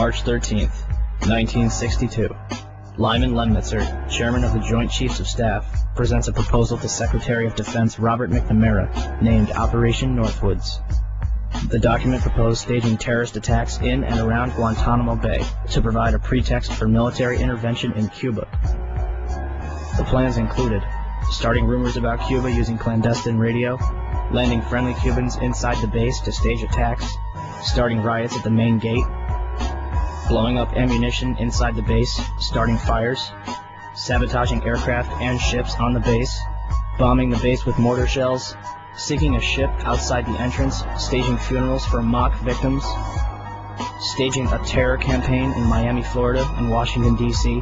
March 13th, 1962. Lyman Lemnitzer, chairman of the Joint Chiefs of Staff, presents a proposal to Secretary of Defense Robert McNamara, named Operation Northwoods. The document proposed staging terrorist attacks in and around Guantanamo Bay to provide a pretext for military intervention in Cuba. The plans included starting rumors about Cuba using clandestine radio, landing friendly Cubans inside the base to stage attacks, starting riots at the main gate, blowing up ammunition inside the base, starting fires, sabotaging aircraft and ships on the base, bombing the base with mortar shells, sinking a ship outside the entrance, staging funerals for mock victims, staging a terror campaign in Miami, Florida, and Washington, D.C.,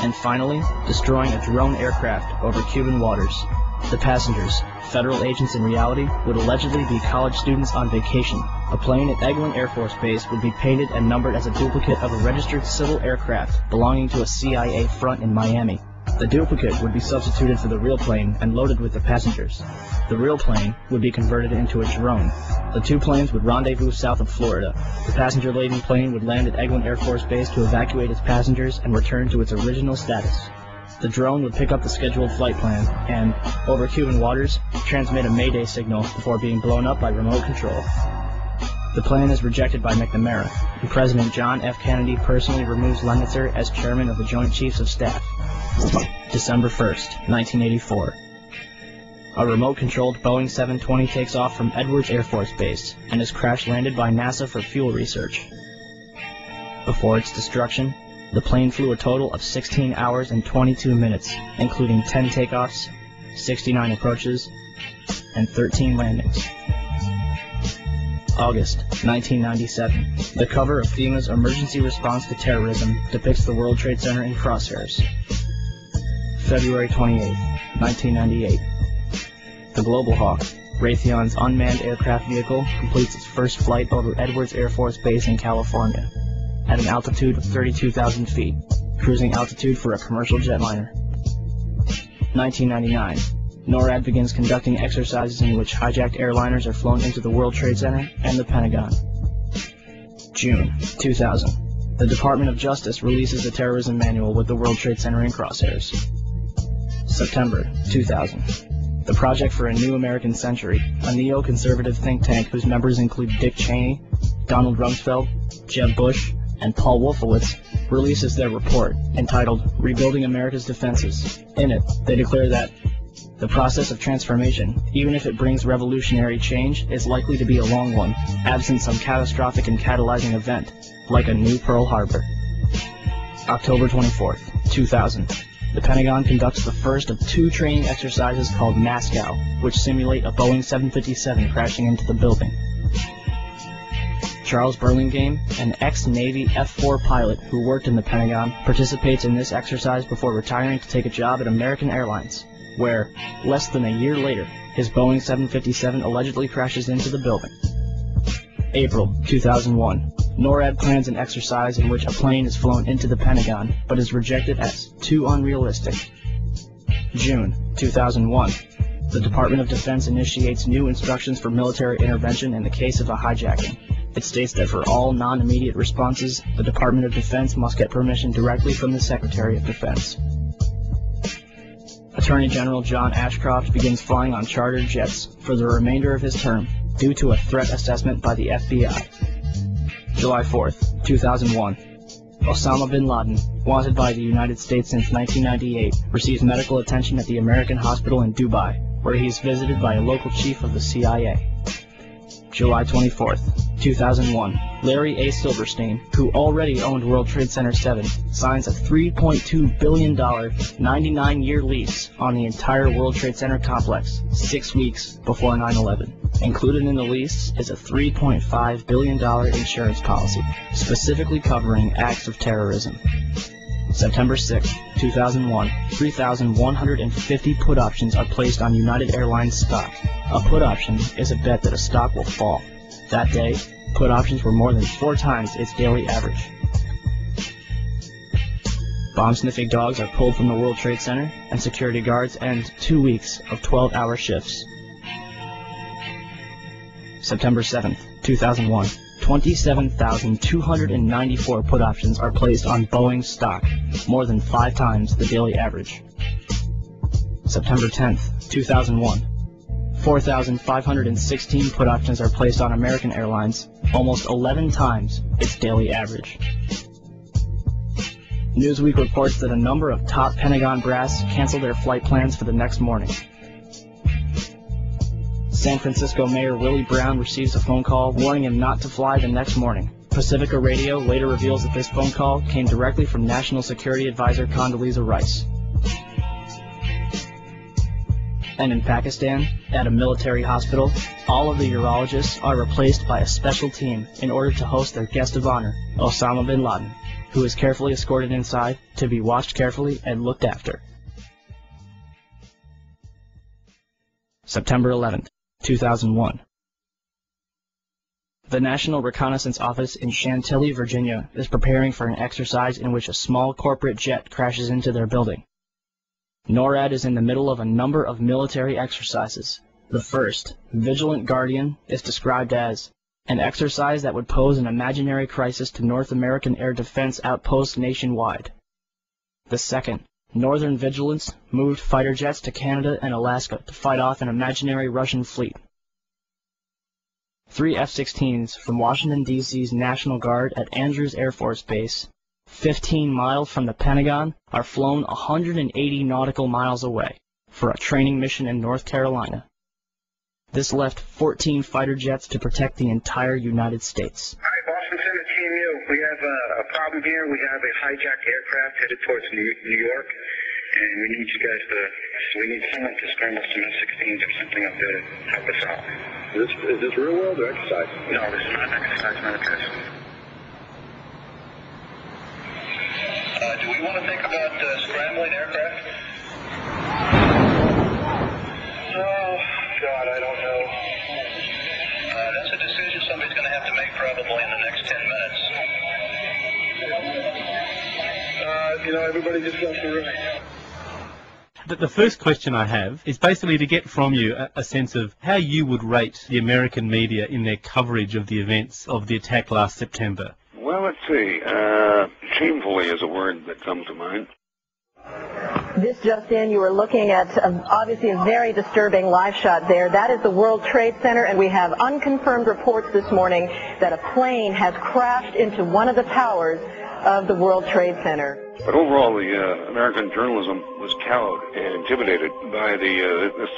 and finally, destroying a drone aircraft over Cuban waters. The passengers, federal agents in reality, would allegedly be college students on vacation. A plane at Eglin Air Force Base would be painted and numbered as a duplicate of a registered civil aircraft belonging to a CIA front in Miami. The duplicate would be substituted for the real plane and loaded with the passengers. The real plane would be converted into a drone. The two planes would rendezvous south of Florida. The passenger-laden plane would land at Eglin Air Force Base to evacuate its passengers and return to its original status. The drone would pick up the scheduled flight plan and, over Cuban waters, transmit a Mayday signal before being blown up by remote control. The plan is rejected by McNamara, and President John F. Kennedy personally removes Lemnitzer as chairman of the Joint Chiefs of Staff. December 1st, 1984. A remote-controlled Boeing 720 takes off from Edwards Air Force Base and is crash-landed by NASA for fuel research. Before its destruction, the plane flew a total of 16 hours and 22 minutes, including 10 takeoffs, 69 approaches, and 13 landings. August 1997. The cover of FEMA's Emergency Response to Terrorism depicts the World Trade Center in crosshairs. February 28, 1998. The Global Hawk, Raytheon's unmanned aircraft vehicle, completes its first flight over Edwards Air Force Base in California, at an altitude of 32,000 feet, cruising altitude for a commercial jetliner. 1999. NORAD begins conducting exercises in which hijacked airliners are flown into the World Trade Center and the Pentagon. June 2000. The Department of Justice releases a terrorism manual with the World Trade Center in crosshairs. September 2000. The Project for a New American Century, a neoconservative think tank whose members include Dick Cheney, Donald Rumsfeld, Jeb Bush, and Paul Wolfowitz, releases their report, entitled Rebuilding America's Defenses. In it, they declare that the process of transformation, even if it brings revolutionary change, is likely to be a long one, absent some catastrophic and catalyzing event, like a new Pearl Harbor. October 24th, 2000. The Pentagon conducts the first of two training exercises called Moscow, which simulate a Boeing 757 crashing into the building. Charles Burlingame, an ex-Navy F-4 pilot who worked in the Pentagon, participates in this exercise before retiring to take a job at American Airlines, where, less than a year later, his Boeing 757 allegedly crashes into the building. April 2001. NORAD plans an exercise in which a plane is flown into the Pentagon, but is rejected as too unrealistic. June 2001. The Department of Defense initiates new instructions for military intervention in the case of a hijacking. It states that for all non-immediate responses, the Department of Defense must get permission directly from the Secretary of Defense. Attorney General John Ashcroft begins flying on chartered jets for the remainder of his term due to a threat assessment by the FBI. July 4th, 2001. Osama bin Laden, wanted by the United States since 1998, receives medical attention at the American Hospital in Dubai, where he is visited by a local chief of the CIA. July 24th, 2001. Larry A. Silverstein, who already owned World Trade Center 7, signs a $3.2 billion 99-year lease on the entire World Trade Center complex 6 weeks before 9/11. Included in the lease is a $3.5 billion insurance policy, specifically covering acts of terrorism. September 6, 2001, 3,150 put options are placed on United Airlines stock. A put option is a bet that a stock will fall. That day, put options were more than 4 times its daily average. Bomb-sniffing dogs are pulled from the World Trade Center, and security guards end 2 weeks of 12-hour shifts. September 7th, 2001. 27,294 put options are placed on Boeing stock, more than 5 times the daily average. September 10th, 2001. 4,516 put options are placed on American Airlines, almost 11 times its daily average. Newsweek reports that a number of top Pentagon brass canceled their flight plans for the next morning. San Francisco Mayor Willie Brown receives a phone call warning him not to fly the next morning. Pacifica Radio later reveals that this phone call came directly from National Security Advisor Condoleezza Rice. And in Pakistan, at a military hospital, all of the urologists are replaced by a special team in order to host their guest of honor, Osama bin Laden, who is carefully escorted inside to be watched carefully and looked after. September 11th, 2001. The National Reconnaissance Office in Chantilly, Virginia, is preparing for an exercise in which a small corporate jet crashes into their building. NORAD is in the middle of a number of military exercises. The first, Vigilant Guardian, is described as an exercise that would pose an imaginary crisis to North American air defense outposts nationwide. The second, Northern Vigilance, moved fighter jets to Canada and Alaska to fight off an imaginary Russian fleet. 3 F-16s from Washington, D.C.'s National Guard at Andrews Air Force Base, 15 miles from the Pentagon, are flown 180 nautical miles away for a training mission in North Carolina. This left 14 fighter jets to protect the entire United States. All right, Boston Center, Team U. We have a problem here. We have a hijacked aircraft headed towards New York, and we need you guys someone to scramble some F-16s or something up there to help us out. Is this real world or exercise? No, this is not an exercise, not a test. Do we want to think about scrambling aircraft? Oh, God, I don't know. That's a decision somebody's going to have to make probably in the next 10 minutes. Everybody just left the room. The first question I have is basically to get from you a sense of how you would rate the American media in their coverage of the events of the attack last September. Well, let's see. Shamefully is a word that comes to mind. This just in, you were looking at obviously a very disturbing live shot there. That is the World Trade Center, and we have unconfirmed reports this morning that a plane has crashed into one of the towers of the World Trade Center. But overall, the American journalism was cowed and intimidated by this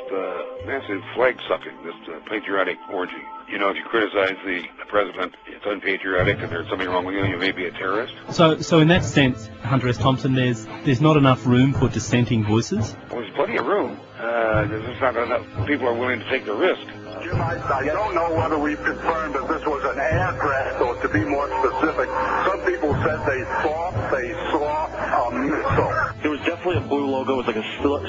massive flag-sucking, this patriotic orgy. You know, if you criticize the president, it's unpatriotic and there's something wrong with you, you may be a terrorist. So in that sense, Hunter S. Thompson, there's not enough room for dissenting voices? Well, there's plenty of room. There's just not enough people are willing to take the risk. Jim, I don't know whether we've confirmed that this was an air crash, or to be more specific, some people said they saw a missile. There was definitely a blue logo. It was like a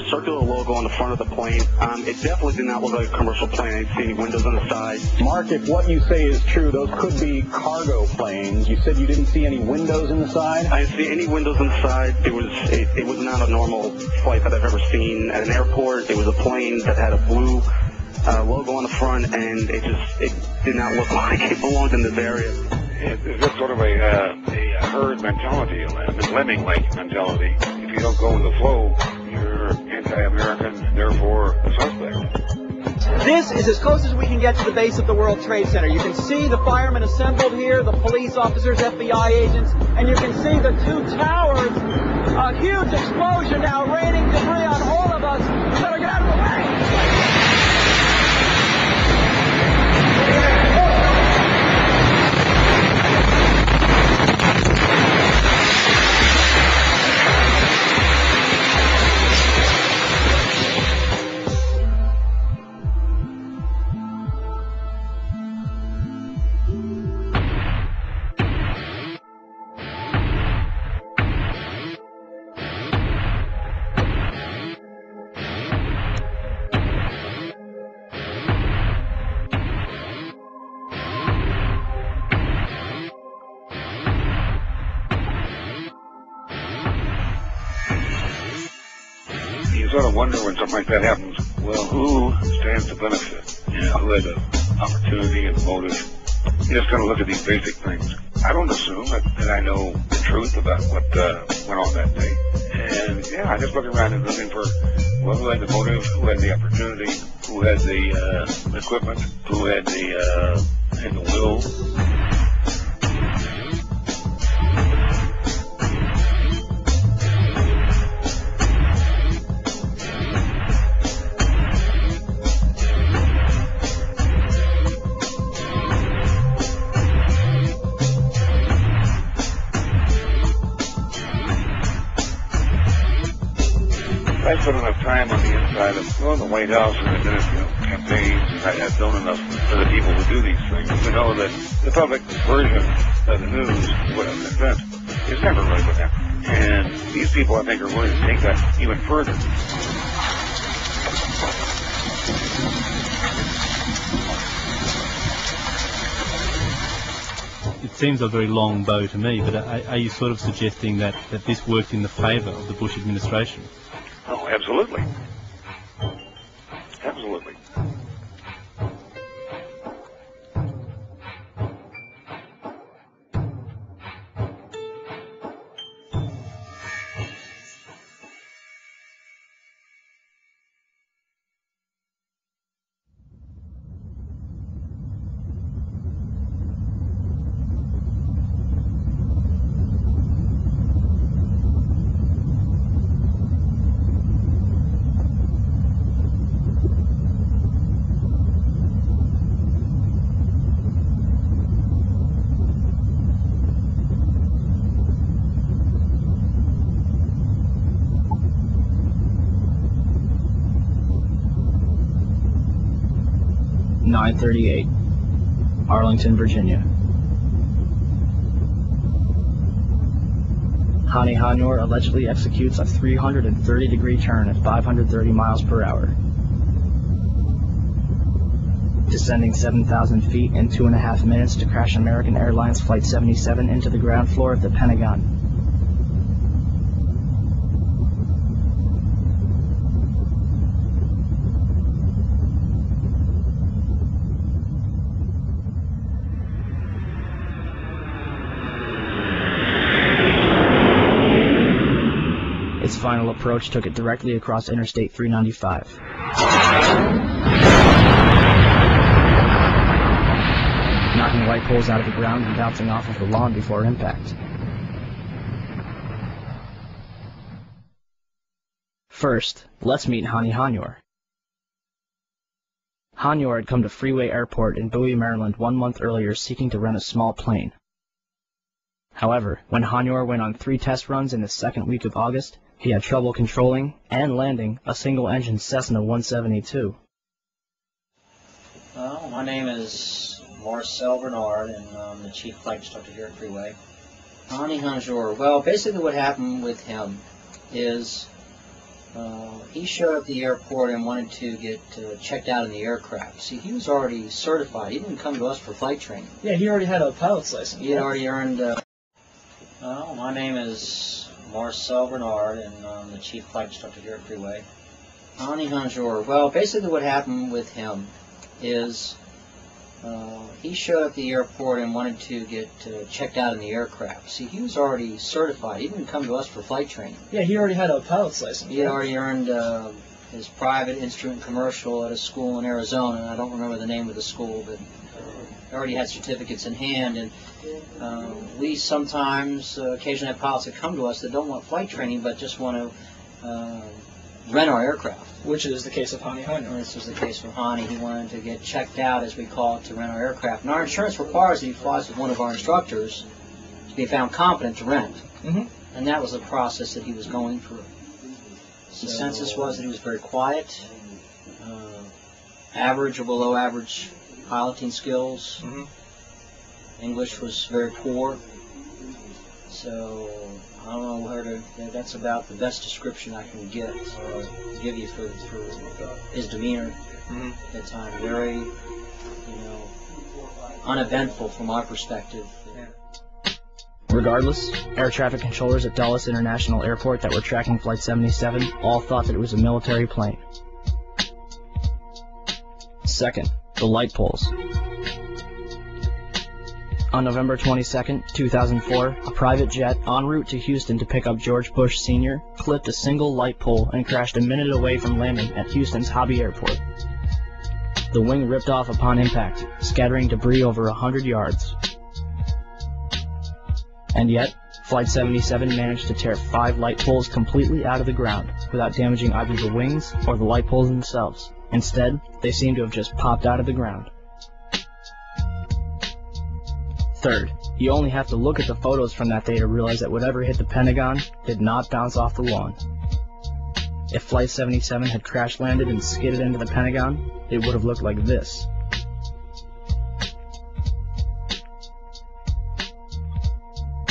circular logo on the front of the plane. It definitely did not look like a commercial plane. I didn't see any windows on the side. Mark, if what you say is true, those could be cargo planes. You said you didn't see any windows in the side? I didn't see any windows on the side. It was not a normal flight that I've ever seen at an airport. It was a plane that had a blue logo on the front, and it did not look like it belonged in this area. It's just sort of a herd mentality, a lemming-like mentality. If you don't go with the flow, you're anti-American, therefore a suspect. This is as close as we can get to the base of the World Trade Center. You can see the firemen assembled here, the police officers, FBI agents, and you can see the 2 towers. A huge explosion now, raining debris on all of us. We better get out of the way. You sort of wonder when something like that happens, well, who stands to benefit? Who had the opportunity and motive You just got to look at these basic things. I don't assume that I know the truth about what went on that day. And yeah, I just look around and looking for who had the motive, who had the opportunity, who had the equipment, who had the will. I spent enough time on the inside of the White House and the campaigns, and I have known enough for the people who do these things to know that the public version of the news, whatever it meant, is never really what happened. And these people, I think, are willing to take that even further. It seems a very long bow to me, but are you sort of suggesting that this worked in the favour of the Bush administration? Oh, absolutely. Absolutely. .938, Arlington, Virginia. Hani Hanyour allegedly executes a 330-degree turn at 530 miles per hour, descending 7,000 feet in 2.5 minutes to crash American Airlines Flight 77 into the ground floor of the Pentagon. Its final approach took it directly across Interstate 395. Knocking light poles out of the ground and bouncing off of the lawn before impact. First, let's meet Hani Hanyour. Hanyour had come to Freeway Airport in Bowie, Maryland 1 month earlier seeking to rent a small plane. However, when Hanyour went on 3 test runs in the second week of August, he had trouble controlling and landing a single-engine Cessna 172. Well, my name is Marcel Bernard, and I'm the chief flight instructor here at Freeway. Hani Hanyour, well, basically what happened with him is he showed up at the airport and wanted to get checked out in the aircraft. See, he was already certified. He didn't come to us for flight training. Yeah, he already had a pilot's license. He had already earned... well, my name is Marcel Bernard, and I'm the chief flight instructor here at Freeway. Hani Hanyour, well, basically what happened with him is he showed up at the airport and wanted to get checked out in the aircraft. See, he was already certified. He didn't come to us for flight training. Yeah, he already had a pilot's license. He had already earned his private instrument commercial at a school in Arizona. I don't remember the name of the school, but he already had certificates in hand. And we sometimes, occasionally have pilots that come to us that don't want flight training but just want to rent our aircraft. Which is the case of Hani Hanyour. This was the case for Hani. He wanted to get checked out, as we call it, to rent our aircraft. And our insurance requires that he flies with one of our instructors to be found competent to rent. Mm-hmm. And that was the process that he was going through. The census was that he was very quiet, average or below average piloting skills. Mm-hmm. English was very poor. So I don't know where to. That's about the best description I can give you for his demeanor at that time. Very, uneventful from our perspective. Regardless, air traffic controllers at Dulles International Airport that were tracking Flight 77 all thought that it was a military plane. Second, the light poles. On November 22, 2004, a private jet en route to Houston to pick up George Bush Sr. clipped a single light pole and crashed a minute away from landing at Houston's Hobby Airport. The wing ripped off upon impact, scattering debris over 100 yards. And yet, Flight 77 managed to tear 5 light poles completely out of the ground without damaging either the wings or the light poles themselves. Instead, they seem to have just popped out of the ground. Third, you only have to look at the photos from that day to realize that whatever hit the Pentagon did not bounce off the lawn. If Flight 77 had crash landed and skidded into the Pentagon, it would have looked like this.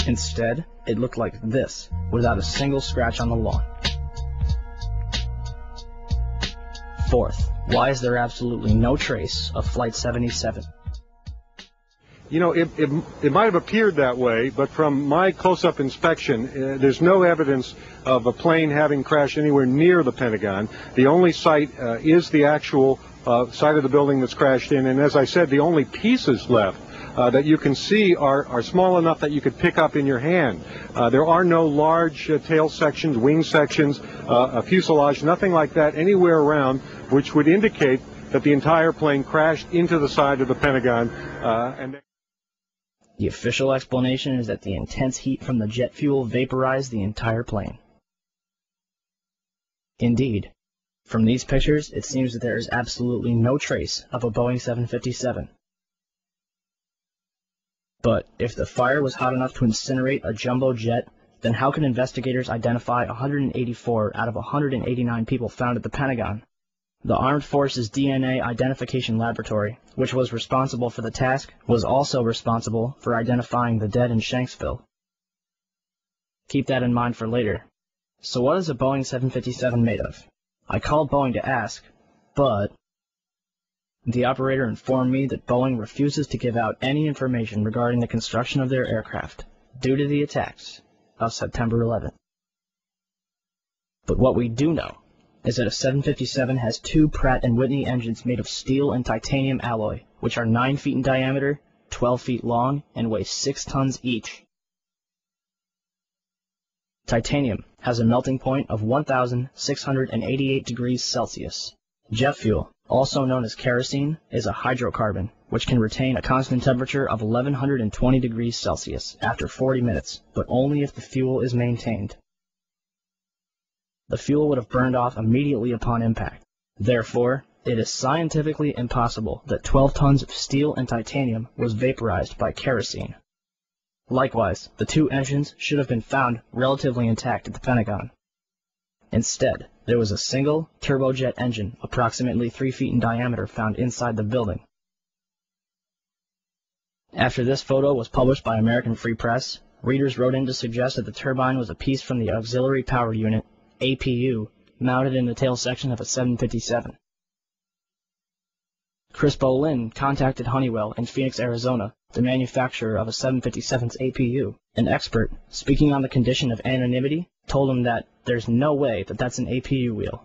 Instead, it looked like this, without a single scratch on the lawn. Fourth, why is there absolutely no trace of Flight 77? You know, it might have appeared that way, but from my close-up inspection, there's no evidence of a plane having crashed anywhere near the Pentagon. The only site is the actual site of the building that's crashed in, and as I said, the only pieces left that you can see are small enough that you could pick up in your hand. There are no large tail sections, wing sections, a fuselage, nothing like that anywhere around, which would indicate that the entire plane crashed into the side of the Pentagon. The official explanation is that the intense heat from the jet fuel vaporized the entire plane. Indeed, from these pictures, it seems that there is absolutely no trace of a Boeing 757. But if the fire was hot enough to incinerate a jumbo jet, then how can investigators identify 184 out of 189 people found at the Pentagon? The Armed Forces DNA Identification Laboratory, which was responsible for the task, was also responsible for identifying the dead in Shanksville. Keep that in mind for later. So what is a Boeing 757 made of? I called Boeing to ask, but the operator informed me that Boeing refuses to give out any information regarding the construction of their aircraft due to the attacks of September 11th. But what we do know is that a 757 has 2 Pratt & Whitney engines made of steel and titanium alloy, which are 9 feet in diameter, 12 feet long, and weigh 6 tons each. Titanium has a melting point of 1,688 degrees Celsius. Jet fuel, also known as kerosene, is a hydrocarbon, which can retain a constant temperature of 1,120 degrees Celsius after 40 minutes, but only if the fuel is maintained. The fuel would have burned off immediately upon impact. Therefore, it is scientifically impossible that 12 tons of steel and titanium was vaporized by kerosene. Likewise, the 2 engines should have been found relatively intact at the Pentagon. Instead, there was a single turbojet engine approximately 3 feet in diameter found inside the building. After this photo was published by American Free Press, readers wrote in to suggest that the turbine was a piece from the Auxiliary Power Unit, APU, mounted in the tail section of a 757. Chris Bolin contacted Honeywell in Phoenix, Arizona, the manufacturer of a 757's APU. An expert, speaking on the condition of anonymity, told him that there's no way that that's an APU wheel.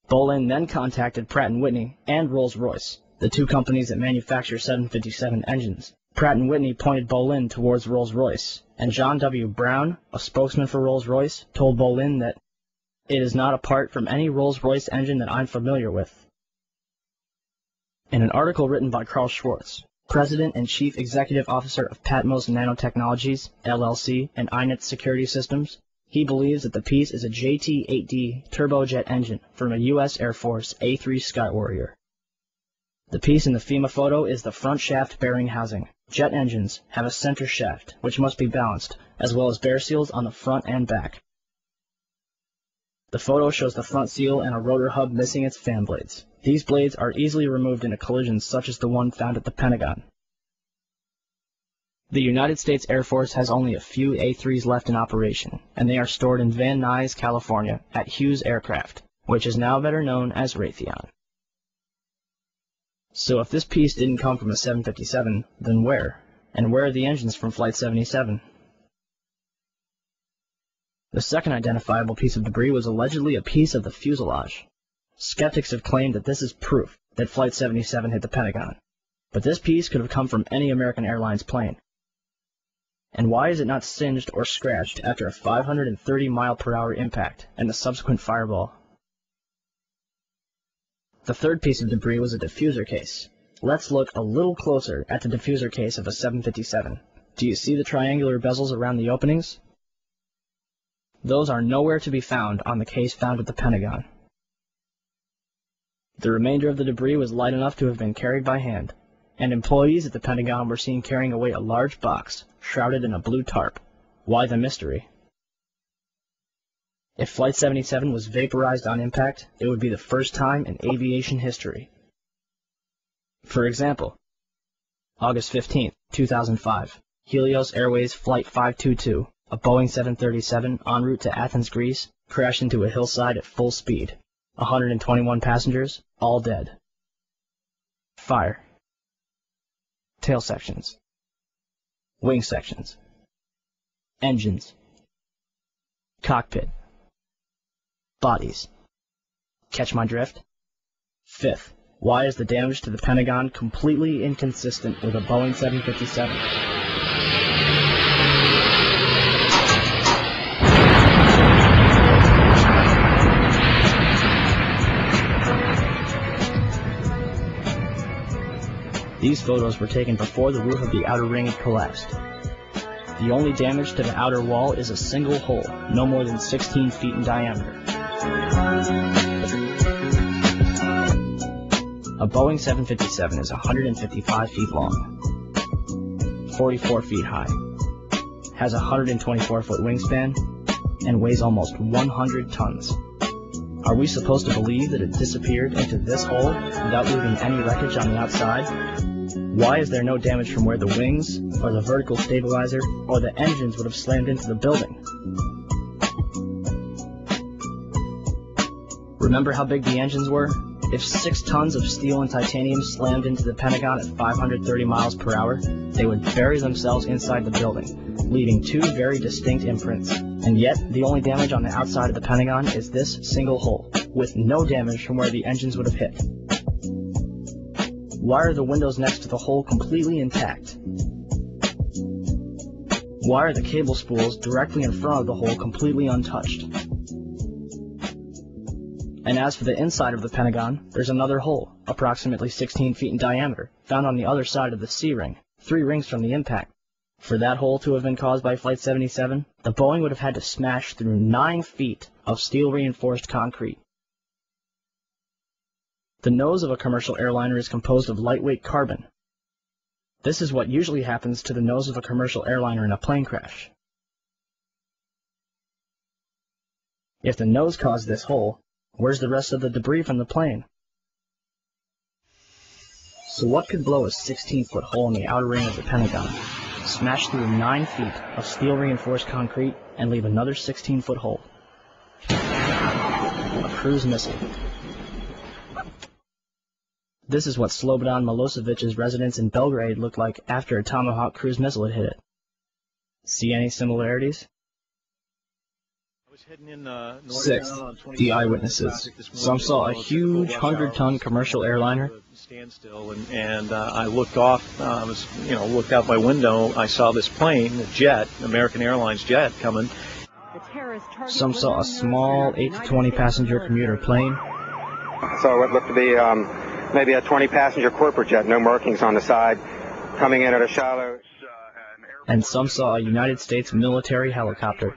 Bolin then contacted Pratt & Whitney and Rolls-Royce, the 2 companies that manufacture 757 engines. Pratt & Whitney pointed Bolin towards Rolls-Royce, and John W. Brown, a spokesman for Rolls-Royce, told Bolin that it is not a part from any Rolls-Royce engine that I'm familiar with. In an article written by Carl Schwartz, President and Chief Executive Officer of Patmos Nanotechnologies, LLC, and INET Security Systems, he believes that the piece is a JT-8D turbojet engine from a U.S. Air Force A-3 Sky Warrior. The piece in the FEMA photo is the front shaft bearing housing. Jet engines have a center shaft, which must be balanced, as well as bear seals on the front and back. The photo shows the front seal and a rotor hub missing its fan blades. These blades are easily removed in a collision such as the one found at the Pentagon. The United States Air Force has only a few A-3s left in operation, and they are stored in Van Nuys, California, at Hughes Aircraft, which is now better known as Raytheon. So if this piece didn't come from a 757, then where? And where are the engines from Flight 77? The second identifiable piece of debris was allegedly a piece of the fuselage. Skeptics have claimed that this is proof that Flight 77 hit the Pentagon. But this piece could have come from any American Airlines plane. And why is it not singed or scratched after a 530-mile-per-hour impact and the subsequent fireball? The third piece of debris was a diffuser case. Let's look a little closer at the diffuser case of a 757. Do you see the triangular bezels around the openings? Those are nowhere to be found on the case found at the Pentagon. The remainder of the debris was light enough to have been carried by hand, and employees at the Pentagon were seen carrying away a large box shrouded in a blue tarp. Why the mystery? If Flight 77 was vaporized on impact, it would be the first time in aviation history. For example, August 15, 2005, Helios Airways Flight 522, a Boeing 737 en route to Athens, Greece, crashed into a hillside at full speed. 121 passengers, all dead. Fire. Tail sections. Wing sections. Engines. Cockpit. Bodies. Catch my drift? Fifth, why is the damage to the Pentagon completely inconsistent with a Boeing 757? These photos were taken before the roof of the outer ring had collapsed. The only damage to the outer wall is a single hole, no more than 16 feet in diameter. A Boeing 757 is 155 feet long, 44 feet high, has a 124-foot wingspan, and weighs almost 100 tons. Are we supposed to believe that it disappeared into this hole without leaving any wreckage on the outside? Why is there no damage from where the wings, or the vertical stabilizer, or the engines would have slammed into the building? Remember how big the engines were? If 6 tons of steel and titanium slammed into the Pentagon at 530 miles per hour, they would bury themselves inside the building, leaving 2 very distinct imprints. And yet, the only damage on the outside of the Pentagon is this single hole, with no damage from where the engines would have hit. Why are the windows next to the hole completely intact? Why are the cable spools directly in front of the hole completely untouched? And as for the inside of the Pentagon, there's another hole, approximately 16 feet in diameter, found on the other side of the C-ring, 3 rings from the impact. For that hole to have been caused by Flight 77, the Boeing would have had to smash through 9 feet of steel-reinforced concrete. The nose of a commercial airliner is composed of lightweight carbon. This is what usually happens to the nose of a commercial airliner in a plane crash. If the nose caused this hole, where's the rest of the debris from the plane? So what could blow a 16-foot hole in the outer ring of the Pentagon, smash through 9 feet of steel-reinforced concrete, and leave another 16-foot hole? A cruise missile. This is what Slobodan Milosevic's residence in Belgrade looked like after a Tomahawk cruise missile had hit it. See any similarities? 6. The eyewitnesses. Some saw a huge 100-ton commercial airliner. Standstill, and I looked off. Looked out my window. I saw this plane, a jet, American Airlines jet, coming. Some saw a small 8 to 20 passenger commuter plane. So it looked to be maybe a 20-passenger corporate jet, no markings on the side, coming in at a shallow. And some saw a United States military helicopter.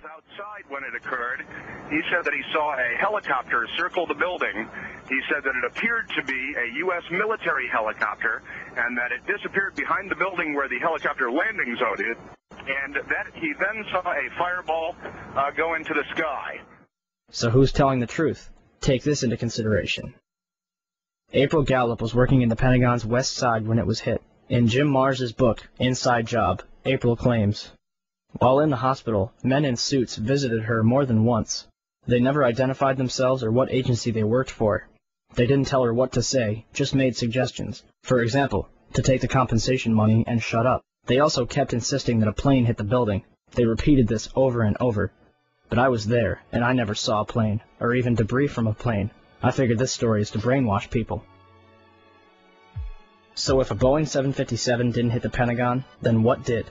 When it occurred, he said that he saw a helicopter circle the building. He said that it appeared to be a U.S. military helicopter and that it disappeared behind the building where the helicopter landing zone is, and that he then saw a fireball go into the sky. So who's telling the truth? Take this into consideration. April Gallup was working in the Pentagon's west side when it was hit. In Jim Mars's book, Inside Job, April claims, while in the hospital, men in suits visited her more than once. They never identified themselves or what agency they worked for. They didn't tell her what to say, just made suggestions. For example, to take the compensation money and shut up. They also kept insisting that a plane hit the building. They repeated this over and over. But I was there, and I never saw a plane, or even debris from a plane. I figured this story is to brainwash people. So if a Boeing 757 didn't hit the Pentagon, then what did?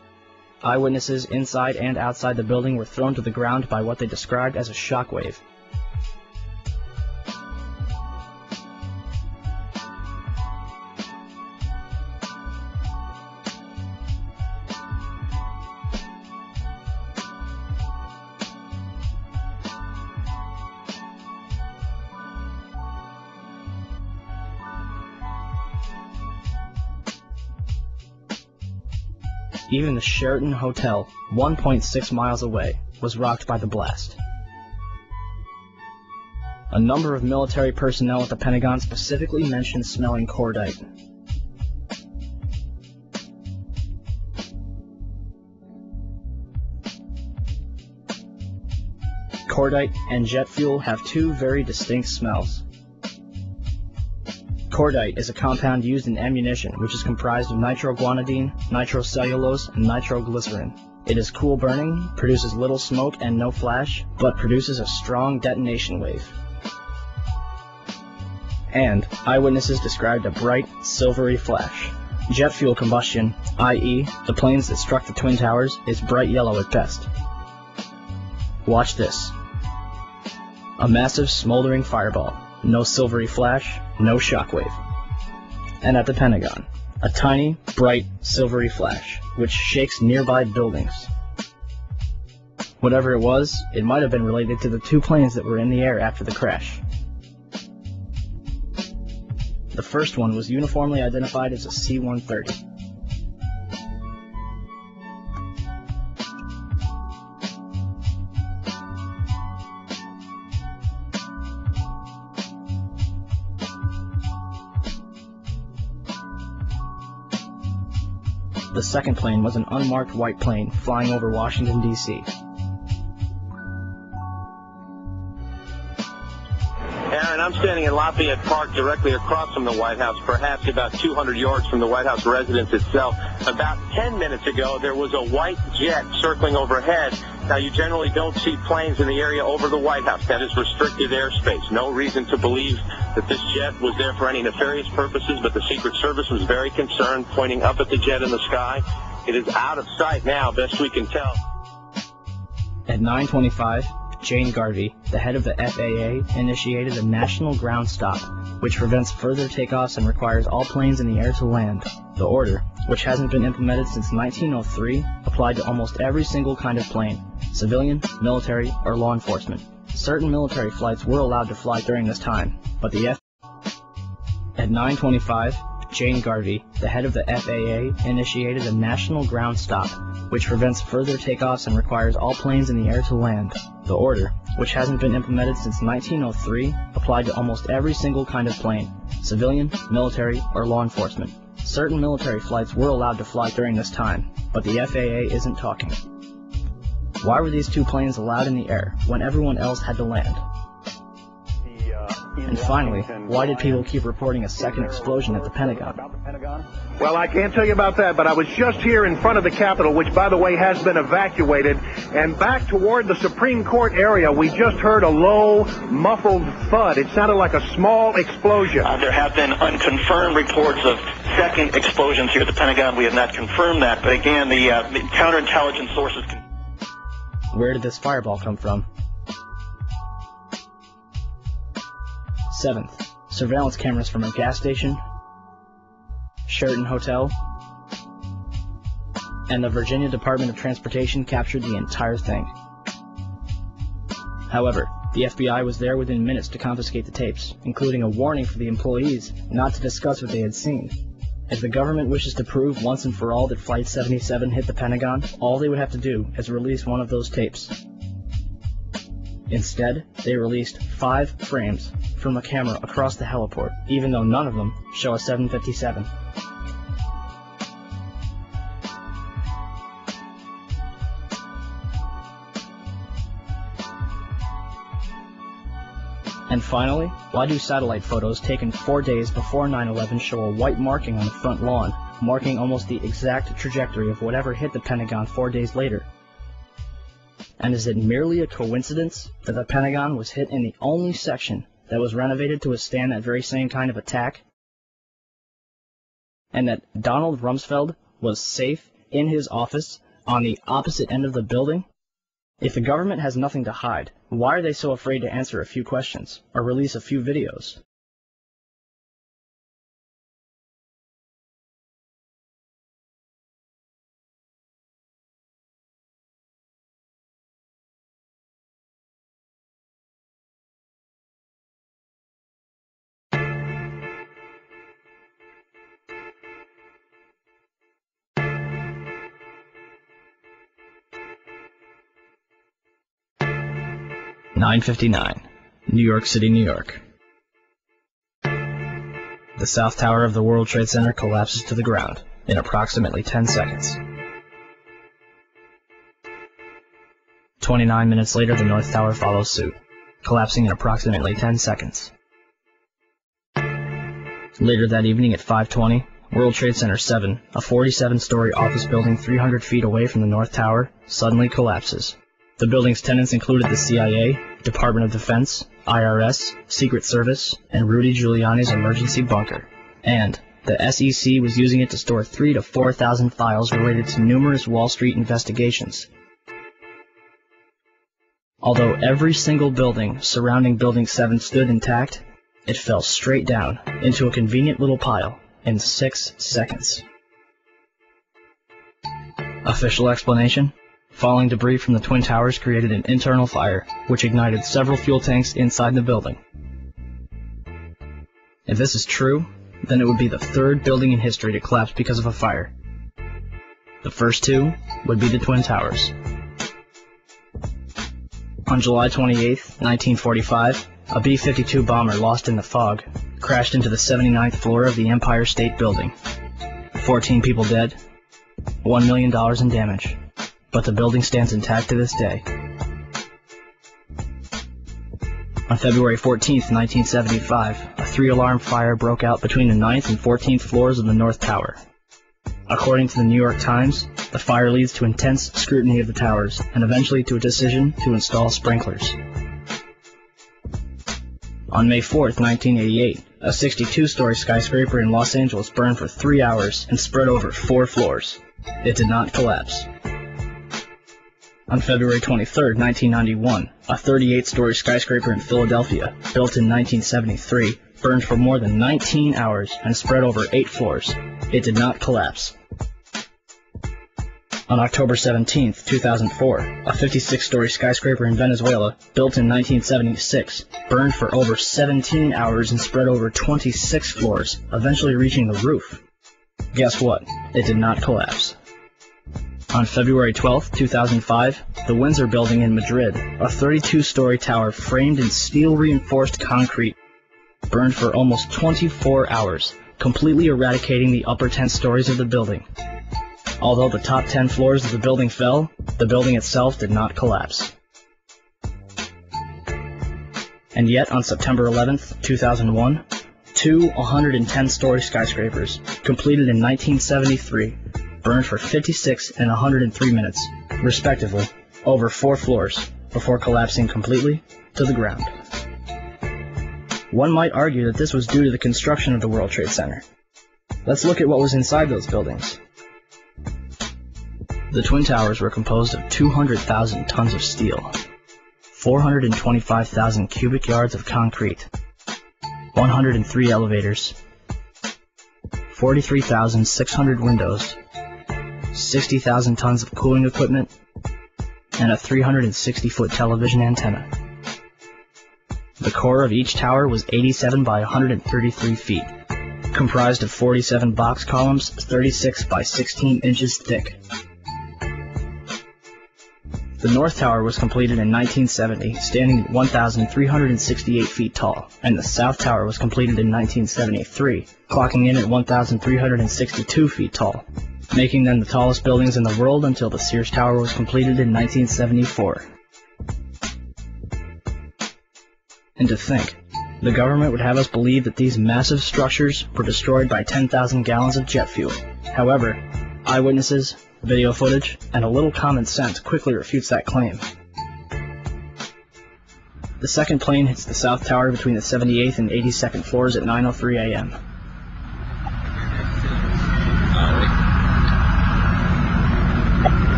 Eyewitnesses inside and outside the building were thrown to the ground by what they described as a shockwave. Even the Sheraton Hotel, 1.6 miles away, was rocked by the blast. A number of military personnel at the Pentagon specifically mentioned smelling cordite. Cordite and jet fuel have two very distinct smells. Cordite is a compound used in ammunition which is comprised of nitroguanidine, nitrocellulose, and nitroglycerin. It is cool burning, produces little smoke and no flash, but produces a strong detonation wave. And eyewitnesses described a bright, silvery flash. Jet fuel combustion, i.e., the planes that struck the Twin Towers, is bright yellow at best. Watch this. A massive smoldering fireball. No silvery flash, no shockwave. And at the Pentagon, a tiny, bright, silvery flash, which shakes nearby buildings. Whatever it was, it might have been related to the two planes that were in the air after the crash. The first one was uniformly identified as a C-130. The second plane was an unmarked white plane flying over Washington, D.C. Aaron, I'm standing in Lafayette Park directly across from the White House, perhaps about 200 yards from the White House residence itself. About 10 minutes ago, there was a white jet circling overhead. Now, you generally don't see planes in the area over the White House. That is restricted airspace. No reason to believe that this jet was there for any nefarious purposes, but the Secret Service was very concerned, pointing up at the jet in the sky. It is out of sight now, best we can tell. At 9:25, Jane Garvey, the head of the FAA, initiated a national ground stop, which prevents further takeoffs and requires all planes in the air to land. The order, which hasn't been implemented since 1903, applied to almost every single kind of plane, civilian, military, or law enforcement. Certain military flights were allowed to fly during this time, but the At 9:25, Jane Garvey, the head of the FAA, initiated a national ground stop, which prevents further takeoffs and requires all planes in the air to land. The order, which hasn't been implemented since 1903, applied to almost every single kind of plane, civilian, military, or law enforcement. Certain military flights were allowed to fly during this time, but the FAA isn't talking. Why were these two planes allowed in the air when everyone else had to land? And finally, why did people keep reporting a second explosion at the Pentagon? Well, I can't tell you about that, but I was just here in front of the Capitol, which, by the way, has been evacuated, and back toward the Supreme Court area, we just heard a low, muffled thud. It sounded like a small explosion. There have been unconfirmed reports of second explosions here at the Pentagon. We have not confirmed that, but again, the counterintelligence sources... Where did this fireball come from? 7th, surveillance cameras from a gas station, Sheraton Hotel, and the Virginia Department of Transportation captured the entire thing. However, the FBI was there within minutes to confiscate the tapes, including a warning for the employees not to discuss what they had seen. If the government wishes to prove once and for all that Flight 77 hit the Pentagon, all they would have to do is release one of those tapes. Instead, they released 5 frames from a camera across the heliport, even though none of them show a 757. And finally, why do satellite photos taken 4 days before 9/11 show a white marking on the front lawn, marking almost the exact trajectory of whatever hit the Pentagon 4 days later? And is it merely a coincidence that the Pentagon was hit in the only section that was renovated to withstand that very same kind of attack? And that Donald Rumsfeld was safe in his office on the opposite end of the building? If the government has nothing to hide, why are they so afraid to answer a few questions or release a few videos? (9:59), New York City, New York. The South Tower of the World Trade Center collapses to the ground in approximately 10 seconds. 29 minutes later, the North Tower follows suit, collapsing in approximately 10 seconds. Later that evening at 5:20, World Trade Center 7, a 47-story office building 300 feet away from the North Tower, suddenly collapses. The building's tenants included the CIA, Department of Defense, IRS, Secret Service, and Rudy Giuliani's emergency bunker. And the SEC was using it to store 3,000 to 4,000 files related to numerous Wall Street investigations. Although every single building surrounding Building 7 stood intact, it fell straight down into a convenient little pile in 6 seconds. Official explanation? Falling debris from the Twin Towers created an internal fire, which ignited several fuel tanks inside the building. If this is true, then it would be the third building in history to collapse because of a fire. The first two would be the Twin Towers. On July 28, 1945, a B-52 bomber lost in the fog crashed into the 79th floor of the Empire State Building. 14 people dead, $1 million in damage. But the building stands intact to this day. On February 14, 1975, a 3-alarm fire broke out between the 9th and 14th floors of the North Tower. According to the New York Times, the fire leads to intense scrutiny of the towers and eventually to a decision to install sprinklers. On May 4, 1988, a 62-story skyscraper in Los Angeles burned for 3 hours and spread over 4 floors. It did not collapse. On February 23, 1991, a 38-story skyscraper in Philadelphia, built in 1973, burned for more than 19 hours and spread over 8 floors. It did not collapse. On October 17, 2004, a 56-story skyscraper in Venezuela, built in 1976, burned for over 17 hours and spread over 26 floors, eventually reaching the roof. Guess what? It did not collapse. On February 12, 2005, the Windsor Building in Madrid, a 32-story tower framed in steel-reinforced concrete, burned for almost 24 hours, completely eradicating the upper 10 stories of the building. Although the top 10 floors of the building fell, the building itself did not collapse. And yet, on September 11, 2001, two 110-story skyscrapers, completed in 1973, burned for 56 and 103 minutes, respectively, over 4 floors, before collapsing completely to the ground. One might argue that this was due to the construction of the World Trade Center. Let's look at what was inside those buildings. The Twin Towers were composed of 200,000 tons of steel, 425,000 cubic yards of concrete, 103 elevators, 43,600 windows, 60,000 tons of cooling equipment, and a 360-foot television antenna. The core of each tower was 87 by 133 feet, comprised of 47 box columns 36 by 16 inches thick. The North Tower was completed in 1970, standing at 1,368 feet tall, and the South Tower was completed in 1973, clocking in at 1,362 feet tall, making them the tallest buildings in the world until the Sears Tower was completed in 1974. And to think, the government would have us believe that these massive structures were destroyed by 10,000 gallons of jet fuel. However, eyewitnesses, video footage, and a little common sense quickly refutes that claim. The second plane hits the South Tower between the 78th and 82nd floors at 9:03 a.m.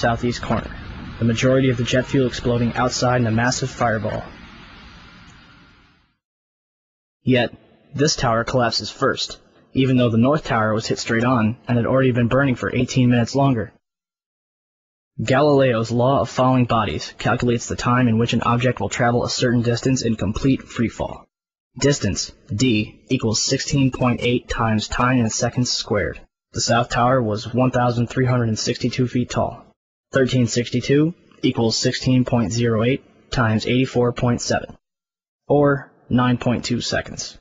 southeast corner, the majority of the jet fuel exploding outside in a massive fireball. Yet, this tower collapses first, even though the north tower was hit straight on and had already been burning for 18 minutes longer. Galileo's law of falling bodies calculates the time in which an object will travel a certain distance in complete freefall. Distance, d, equals 16.8 times time in seconds squared. The south tower was 1,362 feet tall. 1362 equals 16.08 times 84.7, or 9.2 seconds.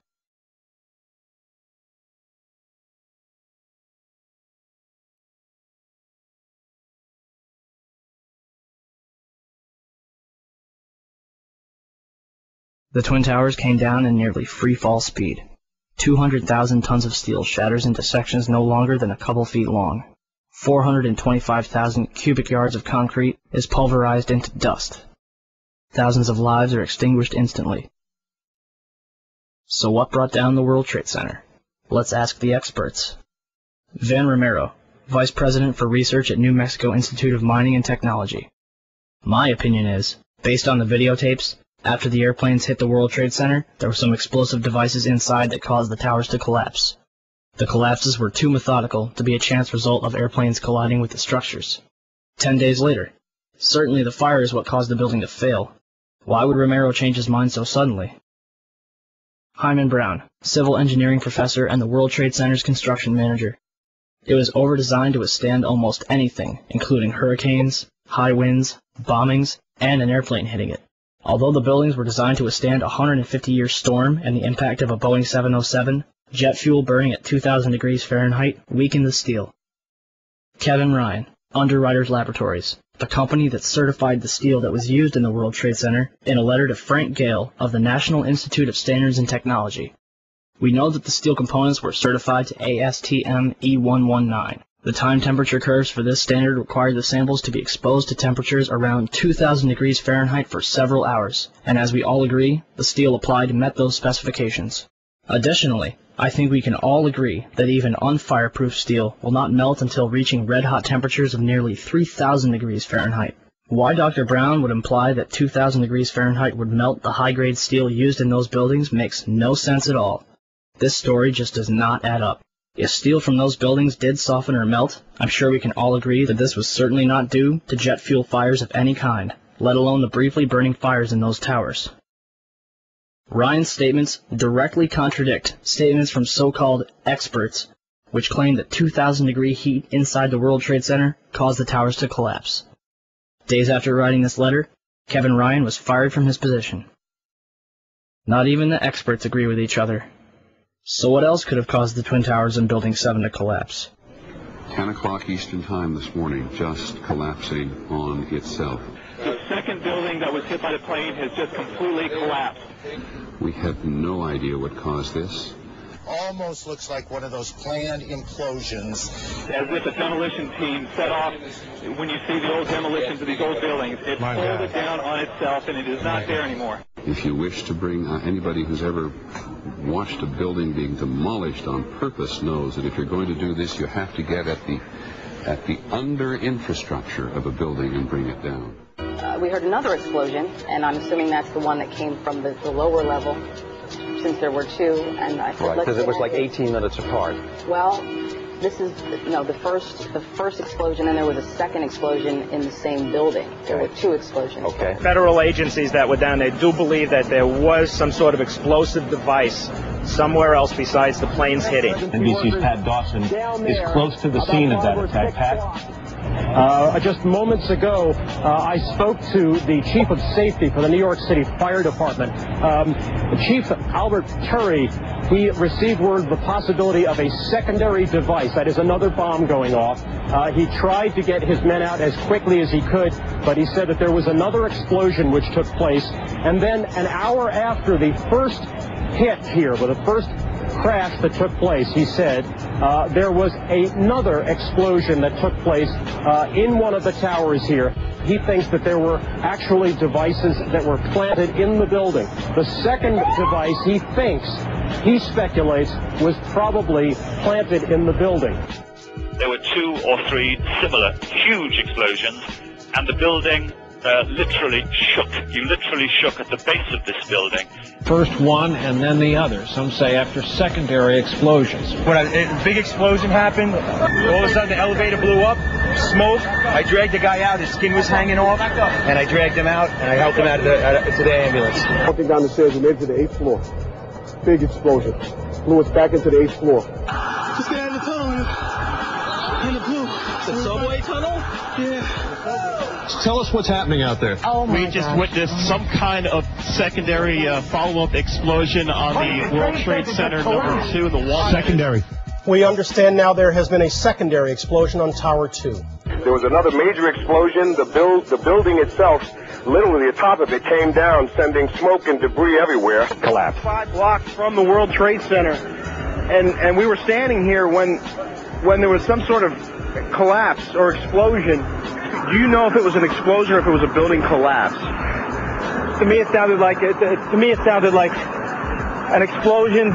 The Twin Towers came down in nearly free-fall speed. 200,000 tons of steel shatters into sections no longer than a couple feet long. 425,000 cubic yards of concrete is pulverized into dust. Thousands of lives are extinguished instantly. So what brought down the World Trade Center? Let's ask the experts. Van Romero, Vice President for Research at New Mexico Institute of Mining and Technology. My opinion is, based on the videotapes, after the airplanes hit the World Trade Center, there were some explosive devices inside that caused the towers to collapse. The collapses were too methodical to be a chance result of airplanes colliding with the structures. 10 days later, certainly the fire is what caused the building to fail. Why would Romero change his mind so suddenly? Hyman Brown, civil engineering professor and the World Trade Center's construction manager. It was over-designed to withstand almost anything, including hurricanes, high winds, bombings, and an airplane hitting it. Although the buildings were designed to withstand a 150-year storm and the impact of a Boeing 707, jet fuel burning at 2,000 degrees Fahrenheit weakened the steel. Kevin Ryan, Underwriters Laboratories, the company that certified the steel that was used in the World Trade Center, in a letter to Frank Gale of the National Institute of Standards and Technology. We know that the steel components were certified to ASTM E119. The time temperature curves for this standard required the samples to be exposed to temperatures around 2,000 degrees Fahrenheit for several hours, and as we all agree, the steel applied met those specifications. Additionally, I think we can all agree that even unfireproof steel will not melt until reaching red-hot temperatures of nearly 3,000 degrees Fahrenheit. Why Dr. Brown would imply that 2,000 degrees Fahrenheit would melt the high-grade steel used in those buildings makes no sense at all. This story just does not add up. If steel from those buildings did soften or melt, I'm sure we can all agree that this was certainly not due to jet fuel fires of any kind, let alone the briefly burning fires in those towers. Ryan's statements directly contradict statements from so-called experts, which claim that 2,000-degree heat inside the World Trade Center caused the towers to collapse. Days after writing this letter, Kevin Ryan was fired from his position. Not even the experts agree with each other. So what else could have caused the Twin Towers in Building 7 to collapse? 10 o'clock Eastern Time this morning, just collapsing on itself. The second building that was hit by the plane has just completely collapsed. We have no idea what caused this. Almost looks like one of those planned implosions. As if a demolition team set off. When you see the old demolitions of these old buildings, it folded down on itself and it is not there anymore. If you wish to bring anybody who's ever watched a building being demolished on purpose knows that if you're going to do this, you have to get at the under infrastructure of a building and bring it down. We heard another explosion, and I'm assuming that's the one that came from the lower level, since there were two. And I said, right, because it was like 18 minutes apart. Well, this is the first explosion, and there was a second explosion in the same building. There were two explosions. Okay. Federal agencies that were down there do believe that there was some sort of explosive device somewhere else besides the planes hitting. NBC's Pat Dawson is close to the scene of that attack. Pat? Just moments ago, I spoke to the chief of safety for the New York City Fire Department. Chief Albert Turry, he received word of the possibility of a secondary device, that is another bomb going off. He tried to get his men out as quickly as he could, but he said that there was another explosion which took place. And then an hour after the first hit here, with the first crash that took place, he said, there was another explosion that took place in one of the towers here. He thinks that there were actually devices that were planted in the building. The second device, he speculates, was probably planted in the building. there were 2 or 3 similar huge explosions, and the building literally shook. You literally shook at the base of this building. First one and then the other. Some say after secondary explosions. When a big explosion happened, all of a sudden the elevator blew up, smoke. I dragged the guy out. His skin was hanging off, and I dragged him out, and I helped him out to the ambulance. Walking down the stairs, we made it to the 8th floor. Big explosion. Blew us back into the 8th floor. Just get out of the tunnel. In the blue. The subway tunnel? Yeah. Tell us what's happening out there. Oh my We just witnessed some kind of secondary follow-up explosion on the World Trade Center number 2 in the wall. Secondary. We understand now there has been a secondary explosion on Tower 2. There was another major explosion. The building itself, literally the top of it came down, sending smoke and debris everywhere. Collapsed. 5 blocks from the World Trade Center, and we were standing here when there was some sort of collapse or explosion. Do you know if it was an explosion or if it was a building collapse? To me, it sounded like an explosion.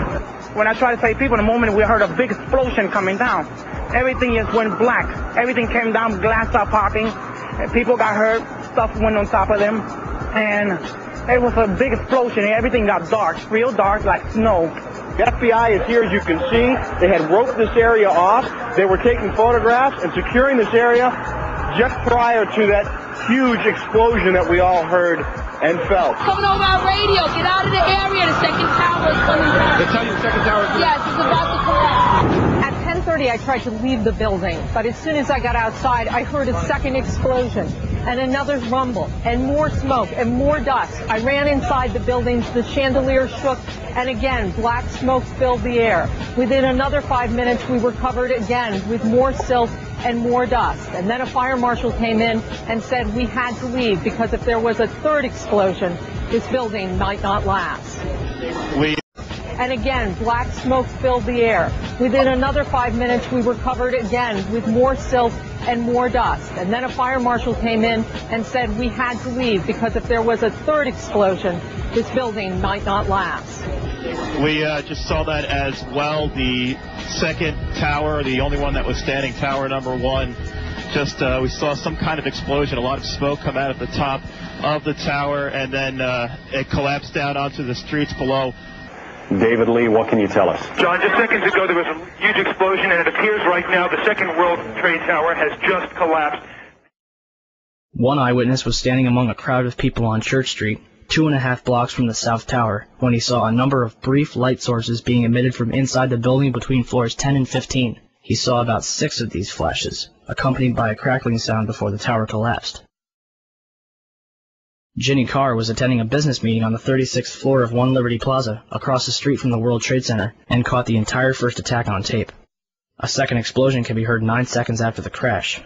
When I tried to save people, in a moment we heard a big explosion coming down. Everything just went black. Everything came down, glass started popping. People got hurt, stuff went on top of them, and it was a big explosion. Everything got dark, real dark, like snow. The FBI is here, as you can see. They had roped this area off. They were taking photographs and securing this area just prior to that huge explosion that we all heard and felt. Coming over our radio, get out of the area, the second tower is coming down. They tell you the second tower is Yes, it's about to collapse. At 10:30, I tried to leave the building, but as soon as I got outside, I heard a second explosion and another rumble and more smoke and more dust. I ran inside the buildings, the chandelier shook, and again, black smoke filled the air. Within another 5 minutes, we were covered again with more silt and more dust. And then a fire marshal came in and said we had to leave because if there was a third explosion, this building might not last. And again, black smoke filled the air. Within another 5 minutes, we were covered again with more silt and more dust. And then a fire marshal came in and said we had to leave because if there was a third explosion, this building might not last. We just saw that as well. The second tower, the only one that was standing, tower number 1, just we saw some kind of explosion, a lot of smoke come out at the top of the tower, and then it collapsed down onto the streets below. David Lee, what can you tell us? John, just seconds ago there was a huge explosion, and it appears right now the second World Trade Tower has just collapsed. One eyewitness was standing among a crowd of people on Church Street, 2.5 blocks from the South Tower, when he saw a number of brief light sources being emitted from inside the building between floors 10 and 15. He saw about 6 of these flashes, accompanied by a crackling sound before the tower collapsed. Ginny Carr was attending a business meeting on the 36th floor of One Liberty Plaza, across the street from the World Trade Center, and caught the entire first attack on tape. A second explosion can be heard 9 seconds after the crash.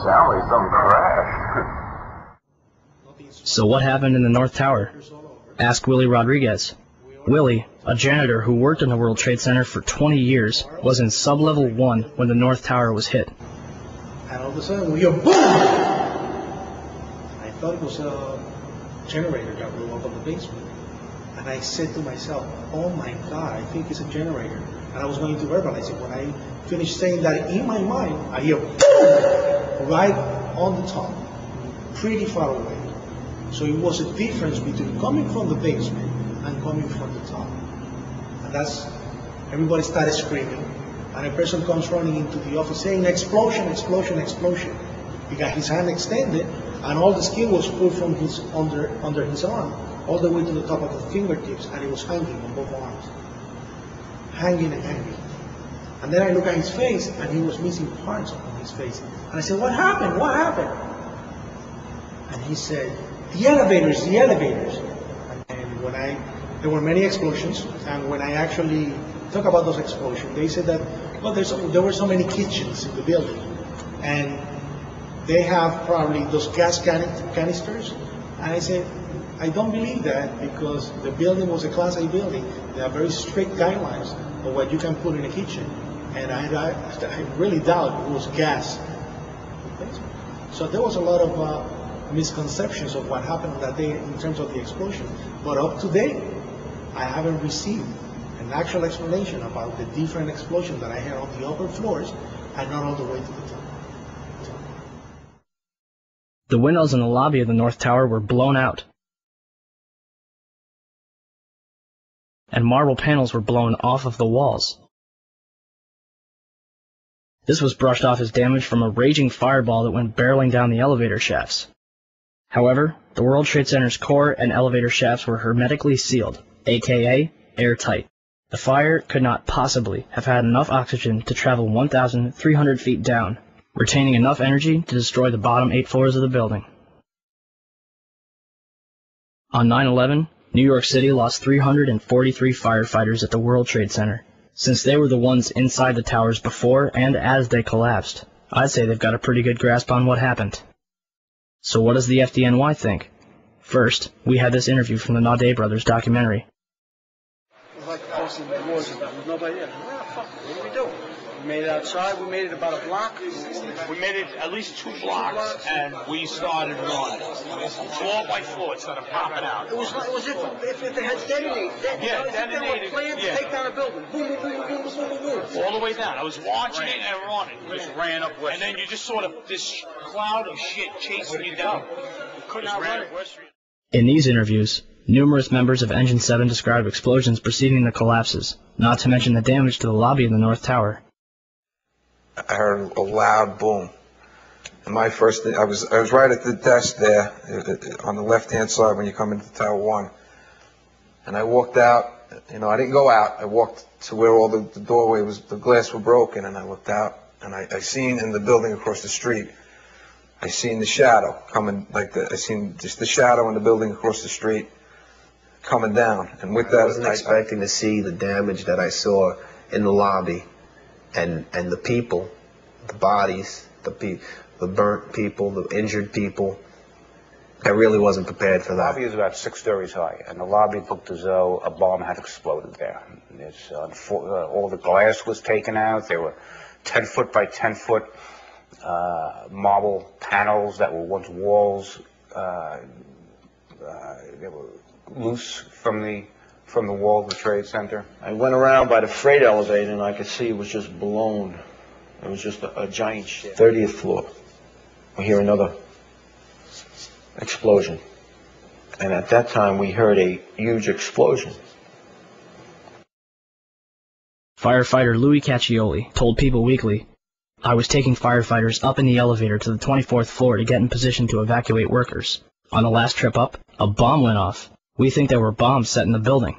Sound like some crash. So what happened in the North Tower? Ask Willie Rodriguez. Willie, a janitor who worked in the World Trade Center for 20 years, was in sub-level 1 when the North Tower was hit. And all of a sudden we hear boom! I thought it was a generator that blew up in the basement. And I said to myself, oh my God, I think it's a generator. And I was going to verbalize it. When I finished saying that in my mind, I hear boom! Right on the top, pretty far away. So it was a difference between coming from the basement and coming from the top. And that's, everybody started screaming. And a person comes running into the office saying, explosion, explosion, explosion. He got his hand extended, and all the skin was pulled from his under his arm, all the way to the top of the fingertips, and it was hanging on both arms. Hanging and hanging. And then I look at his face, and he was missing parts on his face. And I said, what happened? What happened? And he said, the elevators, the elevators. And when there were many explosions, and when I actually talk about those explosions, they said that, well, there were so many kitchens in the building, and they have probably those gas canisters. And I said, I don't believe that, because the building was a Class A building. There are very strict guidelines of what you can put in a kitchen. and I really doubt it was gas. So there was a lot of misconceptions of what happened on that day in terms of the explosion. But up to date, I haven't received an actual explanation about the different explosions that I had on the upper floors and not all the way to the top. The windows in the lobby of the North Tower were blown out, and marble panels were blown off of the walls. This was brushed off as damage from a raging fireball that went barreling down the elevator shafts. However, the World Trade Center's core and elevator shafts were hermetically sealed, aka airtight. The fire could not possibly have had enough oxygen to travel 1,300 feet down, retaining enough energy to destroy the bottom 8 floors of the building. On 9/11, New York City lost 343 firefighters at the World Trade Center. Since they were the ones inside the towers before and as they collapsed, I'd say they've got a pretty good grasp on what happened. So what does the FDNY think? First, we had this interview from the Naudet brothers documentary. It was like crossing the wars. There's nobody there. Well, fuck it. What do we do? We made it outside. We made it about a block. We made it at least 2 blocks, and we started running. Floor by floor, it started popping out. It was if it had detonated. Yeah, detonated. Planned to take down a building. Boom, boom, boom, boom, boom, boom, boom. All the way down. I was watching it and running. Just ran up West. And then you just sort of this cloud of shit chasing you down. You could not run it. In these interviews, numerous members of Engine 7 described explosions preceding the collapses, not to mention the damage to the lobby of the North Tower. I heard a loud boom. And my first thing, I was right at the desk there, on the left-hand side when you come into Tower 1. And I walked out, I didn't go out. I walked to where all the doorway was, the glass were broken, and I looked out, and I seen in the building across the street, I seen the shadow coming, I seen just the shadow in the building across the street coming down. And with that, I wasn't expecting to see the damage that I saw in the lobby. And the people, the bodies, the burnt people, the injured people, I really wasn't prepared for that. The lobby is about 6 stories high, and the lobby looked as though a bomb had exploded there. All the glass was taken out. There were 10-foot by 10-foot marble panels that were once walls. They were loose from the wall of the Trade Center. I went around by the freight elevator, and I could see it was just blown. It was just a giant shit. 30th floor. We hear another explosion. And at that time, we heard a huge explosion. Firefighter Louis Caccioli told People Weekly, "I was taking firefighters up in the elevator to the 24th floor to get in position to evacuate workers. On the last trip up, a bomb went off. We think there were bombs set in the building."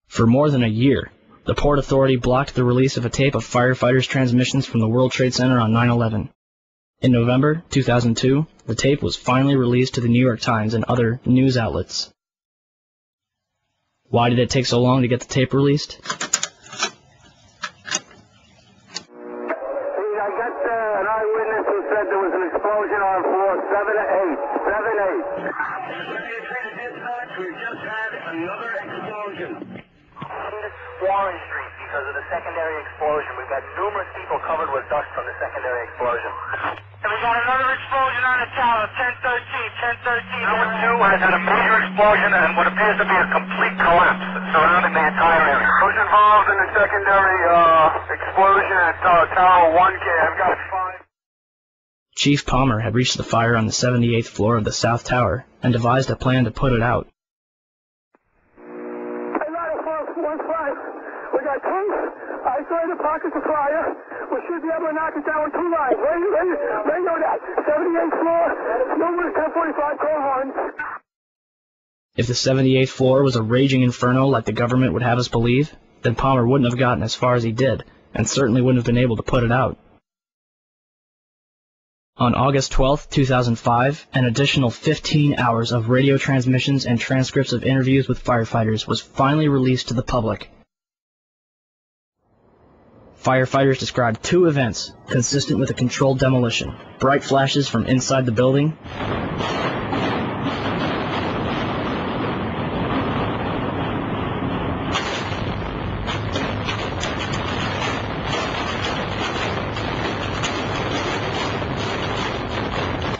For more than a year, the Port Authority blocked the release of a tape of firefighters' transmissions from the World Trade Center on 9/11. In November 2002, the tape was finally released to the New York Times and other news outlets. Why did it take so long to get the tape released? I got an eyewitness who said there was an explosion on floor 7-8. 7-8. We just had another explosion. Warren Street because of the secondary explosion. We've got numerous people covered with dust from the secondary explosion. And we got another explosion on the tower, 1013, 1013. Tower 2 has had a major explosion and what appears to be a complete collapse surrounding the entire area. Who's involved in the secondary explosion at Tower 1K? I've got 5. Chief Palmer had reached the fire on the 78th floor of the South Tower and devised a plan to put it out. We got 2 isolated pockets of fire. We should be able to knock it down with 2 lines. Where you know that? 78th floor, numerous 1045 call horns. If the 78th floor was a raging inferno like the government would have us believe, then Palmer wouldn't have gotten as far as he did, and certainly wouldn't have been able to put it out. On August 12, 2005, an additional 15 hours of radio transmissions and transcripts of interviews with firefighters was finally released to the public. Firefighters described 2 events consistent with a controlled demolition: bright flashes from inside the building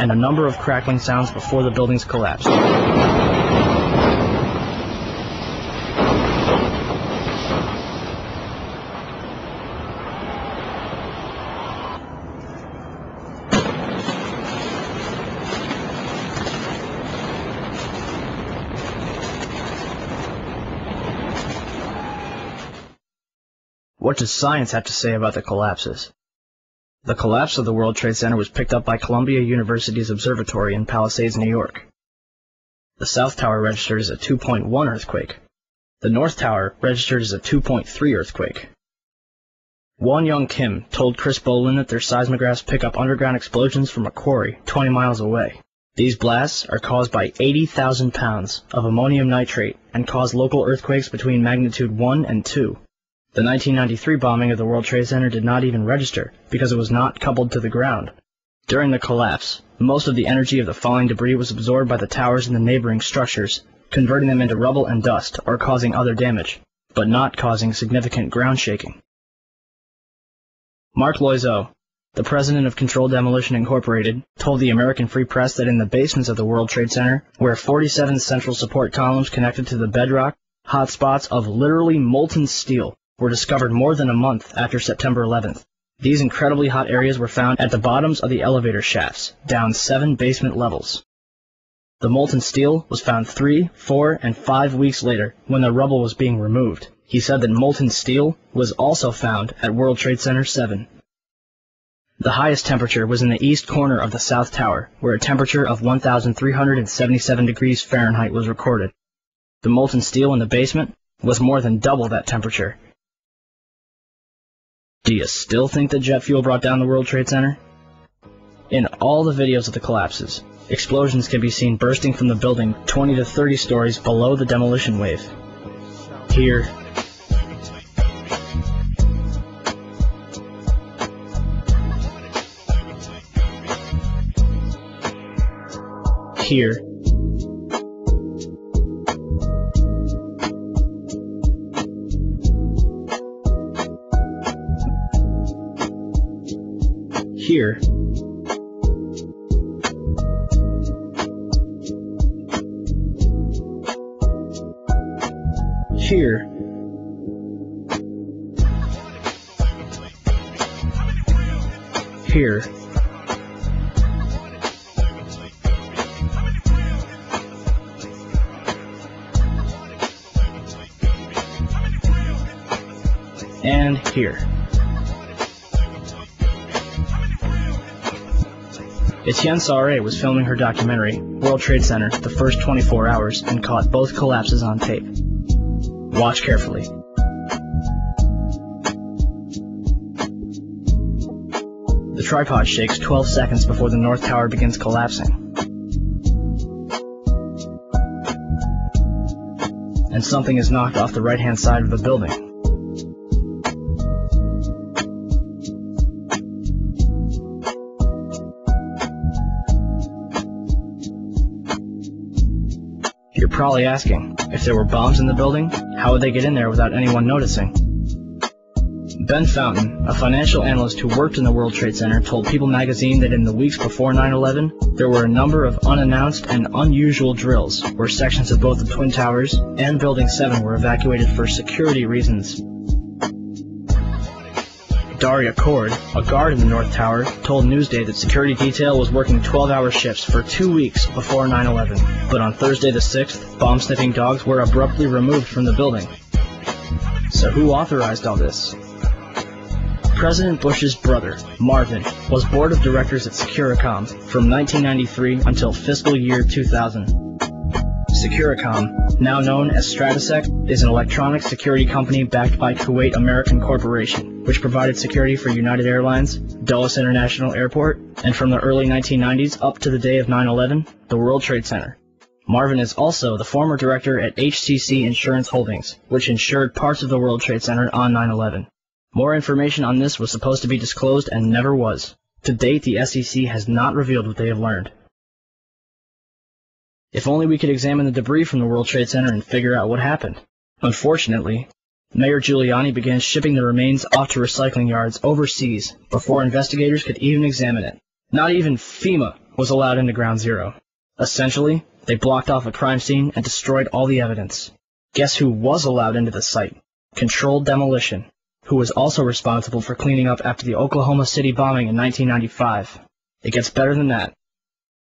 and a number of crackling sounds before the buildings collapsed. What does science have to say about the collapses? The collapse of the World Trade Center was picked up by Columbia University's observatory in Palisades, New York. The South Tower registered as a 2.1 earthquake. The North Tower registered as a 2.3 earthquake. Won Young Kim told Chris Bolin that their seismographs pick up underground explosions from a quarry 20 miles away. These blasts are caused by 80,000 pounds of ammonium nitrate and cause local earthquakes between magnitude 1 and 2. The 1993 bombing of the World Trade Center did not even register because it was not coupled to the ground. During the collapse, most of the energy of the falling debris was absorbed by the towers and the neighboring structures, converting them into rubble and dust or causing other damage, but not causing significant ground shaking. Mark Loiseau, the president of Controlled Demolition Incorporated, told the American Free Press that in the basements of the World Trade Center, where 47 central support columns connected to the bedrock, hot spots of literally molten steel were discovered more than a month after September 11th. These incredibly hot areas were found at the bottoms of the elevator shafts, down 7 basement levels. The molten steel was found 3, 4, and 5 weeks later when the rubble was being removed. He said that molten steel was also found at World Trade Center 7. The highest temperature was in the east corner of the South Tower, where a temperature of 1,377 degrees Fahrenheit was recorded. The molten steel in the basement was more than double that temperature. Do you still think that jet fuel brought down the World Trade Center? In all the videos of the collapses, explosions can be seen bursting from the building 20 to 30 stories below the demolition wave. Here, here, here, here, here, and here. Etienne Sarre was filming her documentary, World Trade Center, the first 24 hours, and caught both collapses on tape. Watch carefully. The tripod shakes 12 seconds before the North Tower begins collapsing. And something is knocked off the right-hand side of the building. You're probably asking, if there were bombs in the building, how would they get in there without anyone noticing? Ben Fountain, a financial analyst who worked in the World Trade Center, told People magazine that in the weeks before 9/11, there were a number of unannounced and unusual drills where sections of both the Twin Towers and Building 7 were evacuated for security reasons. Daria Cord, a guard in the North Tower, told Newsday that security detail was working 12-hour shifts for 2 weeks before 9/11. But on Thursday the 6th, bomb-sniffing dogs were abruptly removed from the building. So who authorized all this? President Bush's brother, Marvin, was board of directors at Securicom from 1993 until fiscal year 2000. Securicom, now known as Stratasec, is an electronic security company backed by Kuwait American Corporation, which provided security for United Airlines, Dulles International Airport, and from the early 1990s up to the day of 9/11, the World Trade Center. Marvin is also the former director at HCC Insurance Holdings, which insured parts of the World Trade Center on 9/11. More information on this was supposed to be disclosed and never was. To date, the SEC has not revealed what they have learned. If only we could examine the debris from the World Trade Center and figure out what happened. Unfortunately, Mayor Giuliani began shipping the remains off to recycling yards overseas before investigators could even examine it. Not even FEMA was allowed into Ground Zero. Essentially, they blocked off a crime scene and destroyed all the evidence. Guess who was allowed into the site? Controlled Demolition, who was also responsible for cleaning up after the Oklahoma City bombing in 1995. It gets better than that.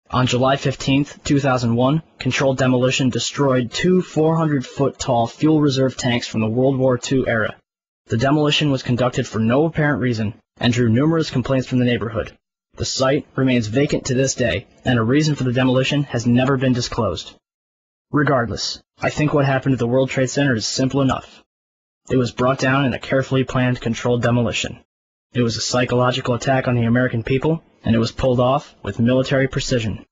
On July 15, 2001, Controlled Demolition destroyed 2 400-foot-tall fuel reserve tanks from the World War II era. The demolition was conducted for no apparent reason and drew numerous complaints from the neighborhood. The site remains vacant to this day, and a reason for the demolition has never been disclosed. Regardless, I think what happened to the World Trade Center is simple enough. It was brought down in a carefully planned, controlled demolition. It was a psychological attack on the American people, and it was pulled off with military precision.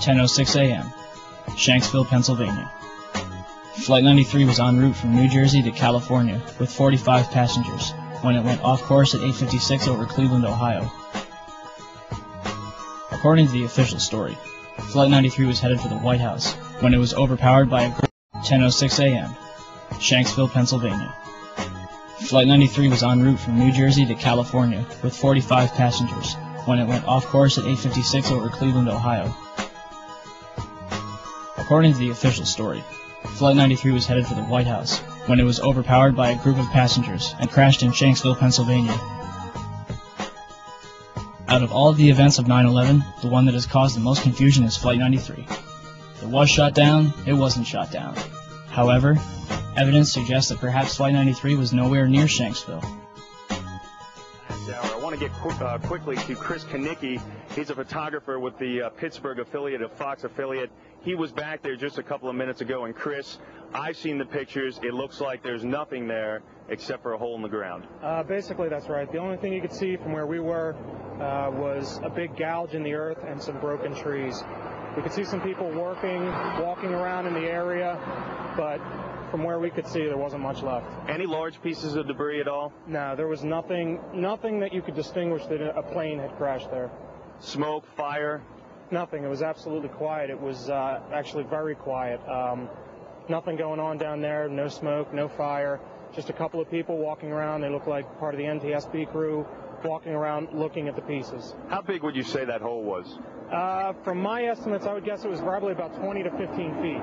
(10:06 a.m.), Shanksville, Pennsylvania. Flight 93 was en route from New Jersey to California with 45 passengers when it went off course at 8:56 over Cleveland, Ohio. According to the official story, Flight 93 was headed for the White House when it was overpowered by a group. 10:06 a.m., Shanksville, Pennsylvania. Flight 93 was en route from New Jersey to California with 45 passengers when it went off course at 8:56 over Cleveland, Ohio. According to the official story, Flight 93 was headed for the White House when it was overpowered by a group of passengers and crashed in Shanksville, Pennsylvania. Out of all of the events of 9/11, the one that has caused the most confusion is Flight 93. It was shot down, it wasn't shot down. However, evidence suggests that perhaps Flight 93 was nowhere near Shanksville. I want to get quickly to Chris Kanicki. He's a photographer with the Pittsburgh affiliate of Fox affiliate. He was back there just a couple of minutes ago, and Chris, I've seen the pictures. It looks like there's nothing there except for a hole in the ground. Basically, that's right. The only thing you could see from where we were was a big gouge in the earth and some broken trees. We could see some people walking around in the area, but from where we could see, there wasn't much left. Any large pieces of debris at all? No, there was nothing that you could distinguish that a plane had crashed there. Smoke, fire? Nothing. It was absolutely quiet. It was actually very quiet. Nothing going on down there, no smoke, no fire, just a couple of people walking around. They look like part of the NTSB crew walking around looking at the pieces. How big would you say that hole was? From my estimates, I would guess it was probably about 20 to 15 feet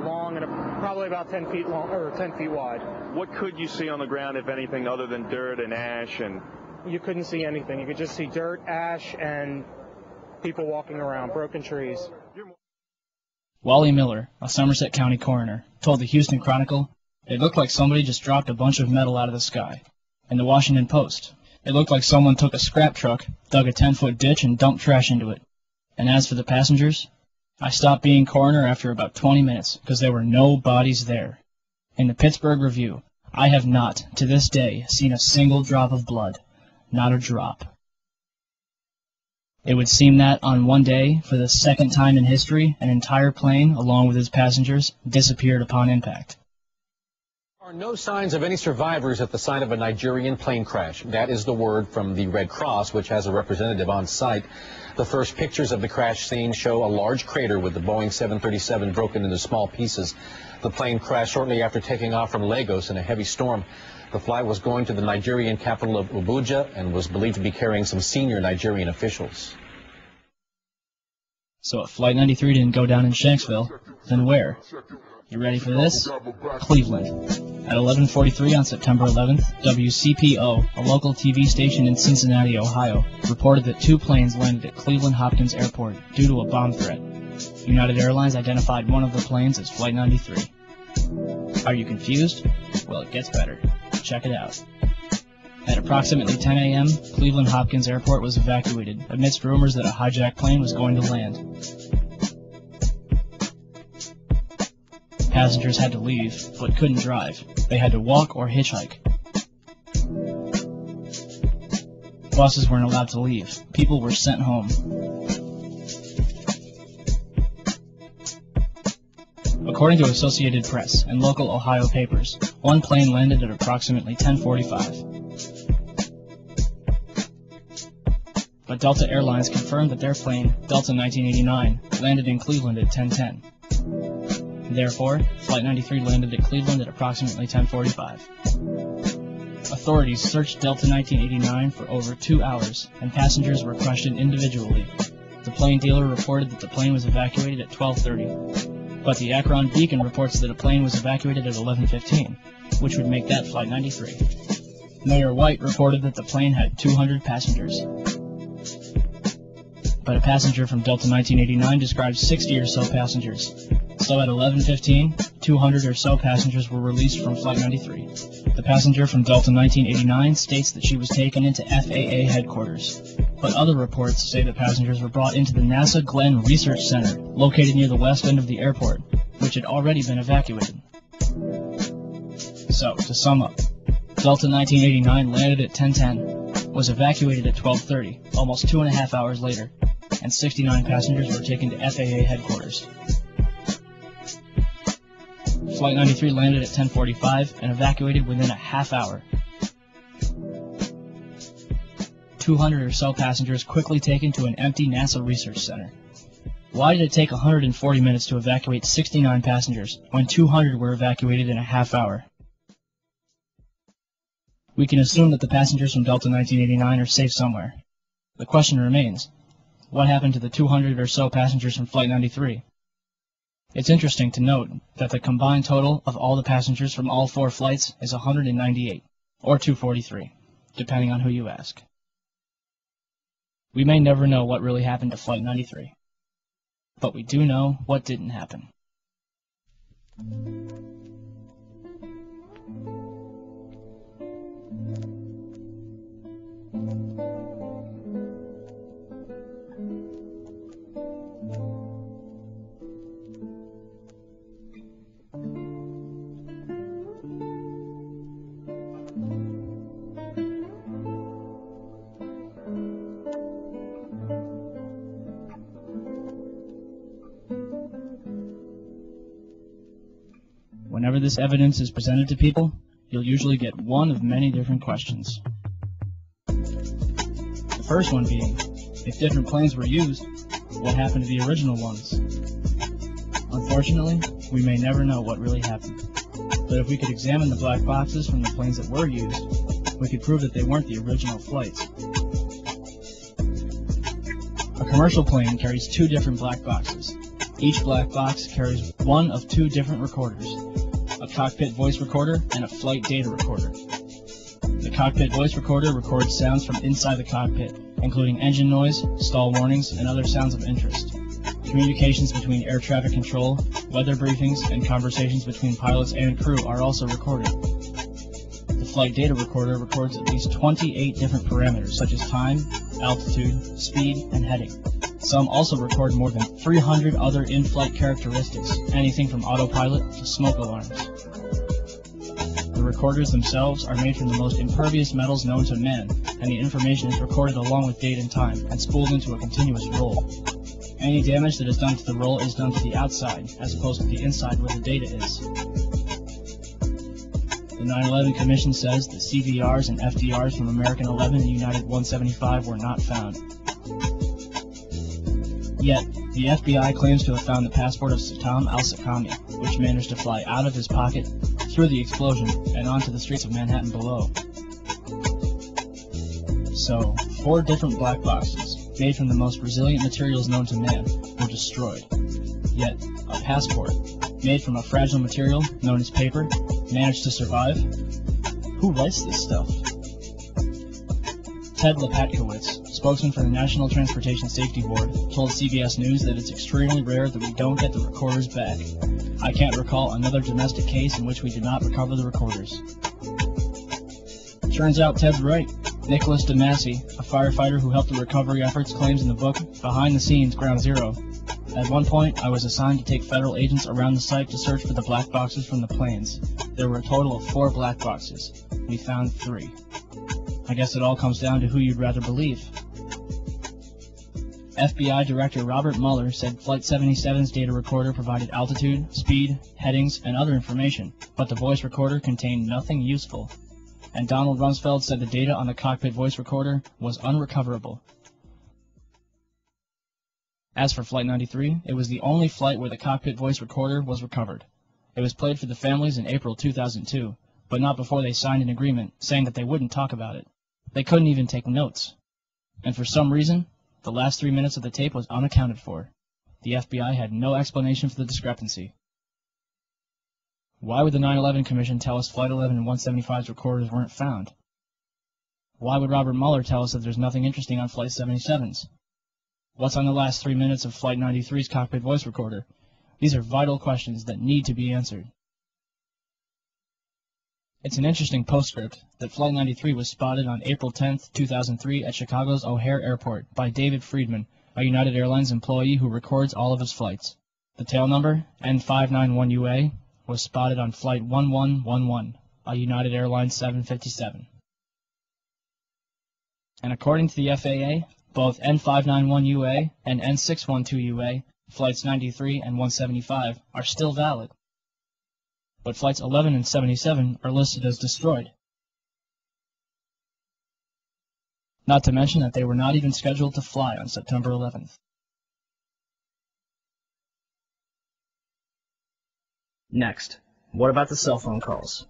long and probably about 10 feet long or 10 feet wide. What could you see on the ground, if anything, other than dirt and ash? And you couldn't see anything. You could just see dirt, ash, and people walking around, broken trees. Wally Miller, a Somerset County coroner, told the Houston Chronicle, "It looked like somebody just dropped a bunch of metal out of the sky." In the Washington Post, "It looked like someone took a scrap truck, dug a 10-foot ditch, and dumped trash into it." And as for the passengers, I stopped being coroner after about 20 minutes because there were no bodies there. In the Pittsburgh Review, I have not, to this day, seen a single drop of blood. Not a drop. It would seem that, on one day, for the second time in history, an entire plane, along with its passengers, disappeared upon impact. There are no signs of any survivors at the site of a Nigerian plane crash. That is the word from the Red Cross, which has a representative on site. The first pictures of the crash scene show a large crater with the Boeing 737 broken into small pieces. The plane crashed shortly after taking off from Lagos in a heavy storm. The flight was going to the Nigerian capital of Abuja and was believed to be carrying some senior Nigerian officials. So if Flight 93 didn't go down in Shanksville, then where? You ready for this? Cleveland. At 11:43 on September 11th, WCPO, a local TV station in Cincinnati, Ohio, reported that 2 planes landed at Cleveland Hopkins Airport due to a bomb threat. United Airlines identified one of the planes as Flight 93. Are you confused? Well, it gets better. Check it out. At approximately 10 a.m., Cleveland Hopkins Airport was evacuated amidst rumors that a hijacked plane was going to land. Passengers had to leave, but couldn't drive. They had to walk or hitchhike. Buses weren't allowed to leave. People were sent home. According to Associated Press and local Ohio papers, one plane landed at approximately 10:45. But Delta Airlines confirmed that their plane, Delta 1989, landed in Cleveland at 10:10. Therefore, Flight 93 landed at Cleveland at approximately 10:45. Authorities searched Delta 1989 for over 2 hours, and passengers were questioned individually. The plane dealer reported that the plane was evacuated at 12:30, but the Akron Beacon reports that a plane was evacuated at 11:15, which would make that Flight 93. Mayor White reported that the plane had 200 passengers. But a passenger from Delta 1989 described 60 or so passengers. So at 11:15, 200 or so passengers were released from Flight 93. The passenger from Delta 1989 states that she was taken into FAA headquarters. But other reports say that passengers were brought into the NASA Glenn Research Center, located near the west end of the airport, which had already been evacuated. So, to sum up, Delta 1989 landed at 10:10, was evacuated at 12:30, almost 2.5 hours later, and 69 passengers were taken to FAA headquarters. Flight 93 landed at 10:45 and evacuated within a half hour. 200 or so passengers quickly taken to an empty NASA research center. Why did it take 140 minutes to evacuate 69 passengers when 200 were evacuated in a half hour? We can assume that the passengers from Delta 1989 are safe somewhere. The question remains, what happened to the 200 or so passengers from Flight 93? It's interesting to note that the combined total of all the passengers from all 4 flights is 198, or 243, depending on who you ask. We may never know what really happened to Flight 93, but we do know what didn't happen. Whenever this evidence is presented to people, you'll usually get one of many different questions. The first one being, if different planes were used, what happened to the original ones? Unfortunately, we may never know what really happened. But if we could examine the black boxes from the planes that were used, we could prove that they weren't the original flights. A commercial plane carries 2 different black boxes. Each black box carries one of 2 different recorders, a cockpit voice recorder and a flight data recorder. The cockpit voice recorder records sounds from inside the cockpit, including engine noise, stall warnings, and other sounds of interest. Communications between air traffic control, weather briefings, and conversations between pilots and crew are also recorded. The flight data recorder records at least 28 different parameters such as time, altitude, speed, and heading. Some also record more than 300 other in-flight characteristics, anything from autopilot to smoke alarms. The recorders themselves are made from the most impervious metals known to man, and the information is recorded along with date and time and spooled into a continuous roll. Any damage that is done to the roll is done to the outside, as opposed to the inside where the data is. The 9/11 Commission says the CVRs and FDRs from American 11 and United 175 were not found. Yet, the FBI claims to have found the passport of Saddam al-Sakami, which managed to fly out of his pocket, through the explosion, and onto the streets of Manhattan below. So, 4 different black boxes, made from the most resilient materials known to man, were destroyed. Yet, a passport, made from a fragile material known as paper, managed to survive? Who writes this stuff? Ted Lepatkowitz, spokesman for the National Transportation Safety Board, told CBS News that it's extremely rare that we don't get the recorders back. I can't recall another domestic case in which we did not recover the recorders. Turns out Ted's right. Nicholas DeMasi, a firefighter who helped the recovery efforts, claims in the book, Behind the Scenes, Ground Zero, "At one point, I was assigned to take federal agents around the site to search for the black boxes from the planes. There were a total of 4 black boxes. We found 3. I guess it all comes down to who you'd rather believe." FBI Director Robert Mueller said Flight 77's data recorder provided altitude, speed, headings, and other information, but the voice recorder contained nothing useful. And Donald Rumsfeld said the data on the cockpit voice recorder was unrecoverable. As for Flight 93, it was the only flight where the cockpit voice recorder was recovered. It was played for the families in April 2002, but not before they signed an agreement saying that they wouldn't talk about it. They couldn't even take notes. And for some reason, the last 3 minutes of the tape was unaccounted for. The FBI had no explanation for the discrepancy. Why would the 9/11 Commission tell us Flight 11 and 175's recorders weren't found? Why would Robert Mueller tell us that there's nothing interesting on Flight 77's? What's on the last 3 minutes of Flight 93's cockpit voice recorder? These are vital questions that need to be answered. It's an interesting postscript that Flight 93 was spotted on April 10, 2003 at Chicago's O'Hare Airport by David Friedman, a United Airlines employee who records all of his flights. The tail number, N591UA, was spotted on Flight 1111, a United Airlines 757. And according to the FAA, both N591UA and N612UA, Flights 93 and 175, are still valid. But Flights 11 and 77 are listed as destroyed. Not to mention that they were not even scheduled to fly on September 11th. Next, what about the cell phone calls?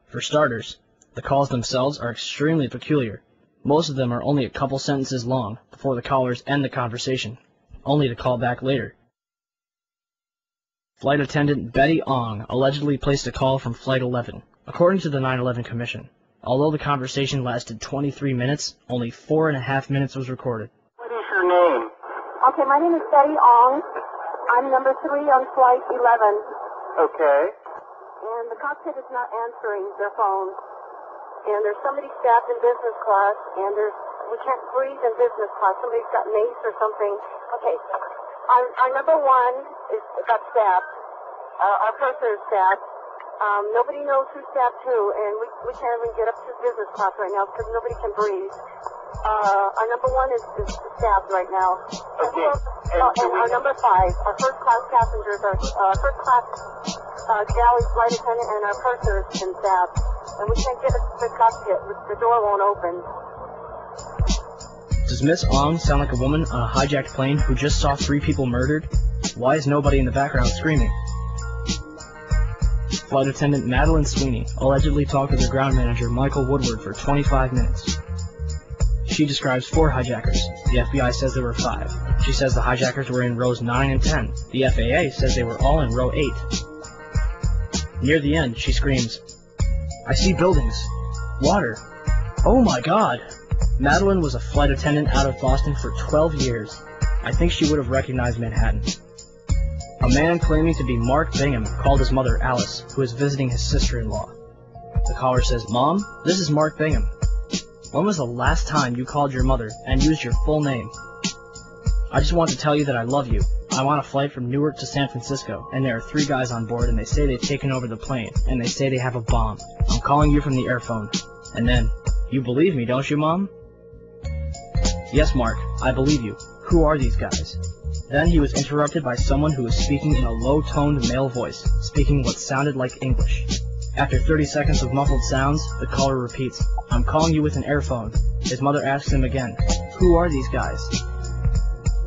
For starters, the calls themselves are extremely peculiar. Most of them are only a couple sentences long before the callers end the conversation, only to call back later. Flight attendant Betty Ong allegedly placed a call from Flight 11, according to the 9/11 Commission. Although the conversation lasted 23 minutes, only 4.5 minutes was recorded. What is your name? Okay, my name is Betty Ong. I'm number 3 on Flight 11. Okay. And the cockpit is not answering their phones. And there's somebody stabbed in business class, and we can't breathe in business class. Somebody's got mace or something. Okay. Our number 1 got stabbed. Our purser is stabbed. Nobody knows who stabbed who, and we can't even get up to business class right now because nobody can breathe. Our number 1 is stabbed right now. Okay. And our number 5, our first class passengers, our first class galley flight attendant and our purser has been stabbed. And we can't get up to the cockpit. The door won't open. Does Miss Ong sound like a woman on a hijacked plane who just saw 3 people murdered? Why is nobody in the background screaming? Flight attendant Madeline Sweeney allegedly talked with her ground manager Michael Woodward for 25 minutes. She describes 4 hijackers. The FBI says there were 5. She says the hijackers were in rows 9 and 10. The FAA says they were all in row 8. Near the end, she screams, "I see buildings. Water. Oh my God." Madeline was a flight attendant out of Boston for 12 years. I think she would have recognized Manhattan. A man claiming to be Mark Bingham called his mother Alice, who is visiting his sister-in-law. The caller says, "Mom, this is Mark Bingham. When was the last time you called your mother and used your full name? I just want to tell you that I love you. I'm on a flight from Newark to San Francisco, and there are 3 guys on board, and they say they've taken over the plane, and they say they have a bomb. I'm calling you from the airphone." And then, "You believe me, don't you, Mom?" "Yes, Mark, I believe you. Who are these guys?" Then he was interrupted by someone who was speaking in a low-toned male voice, speaking what sounded like English. After 30 seconds of muffled sounds, the caller repeats, "I'm calling you with an airphone." His mother asks him again, "Who are these guys?"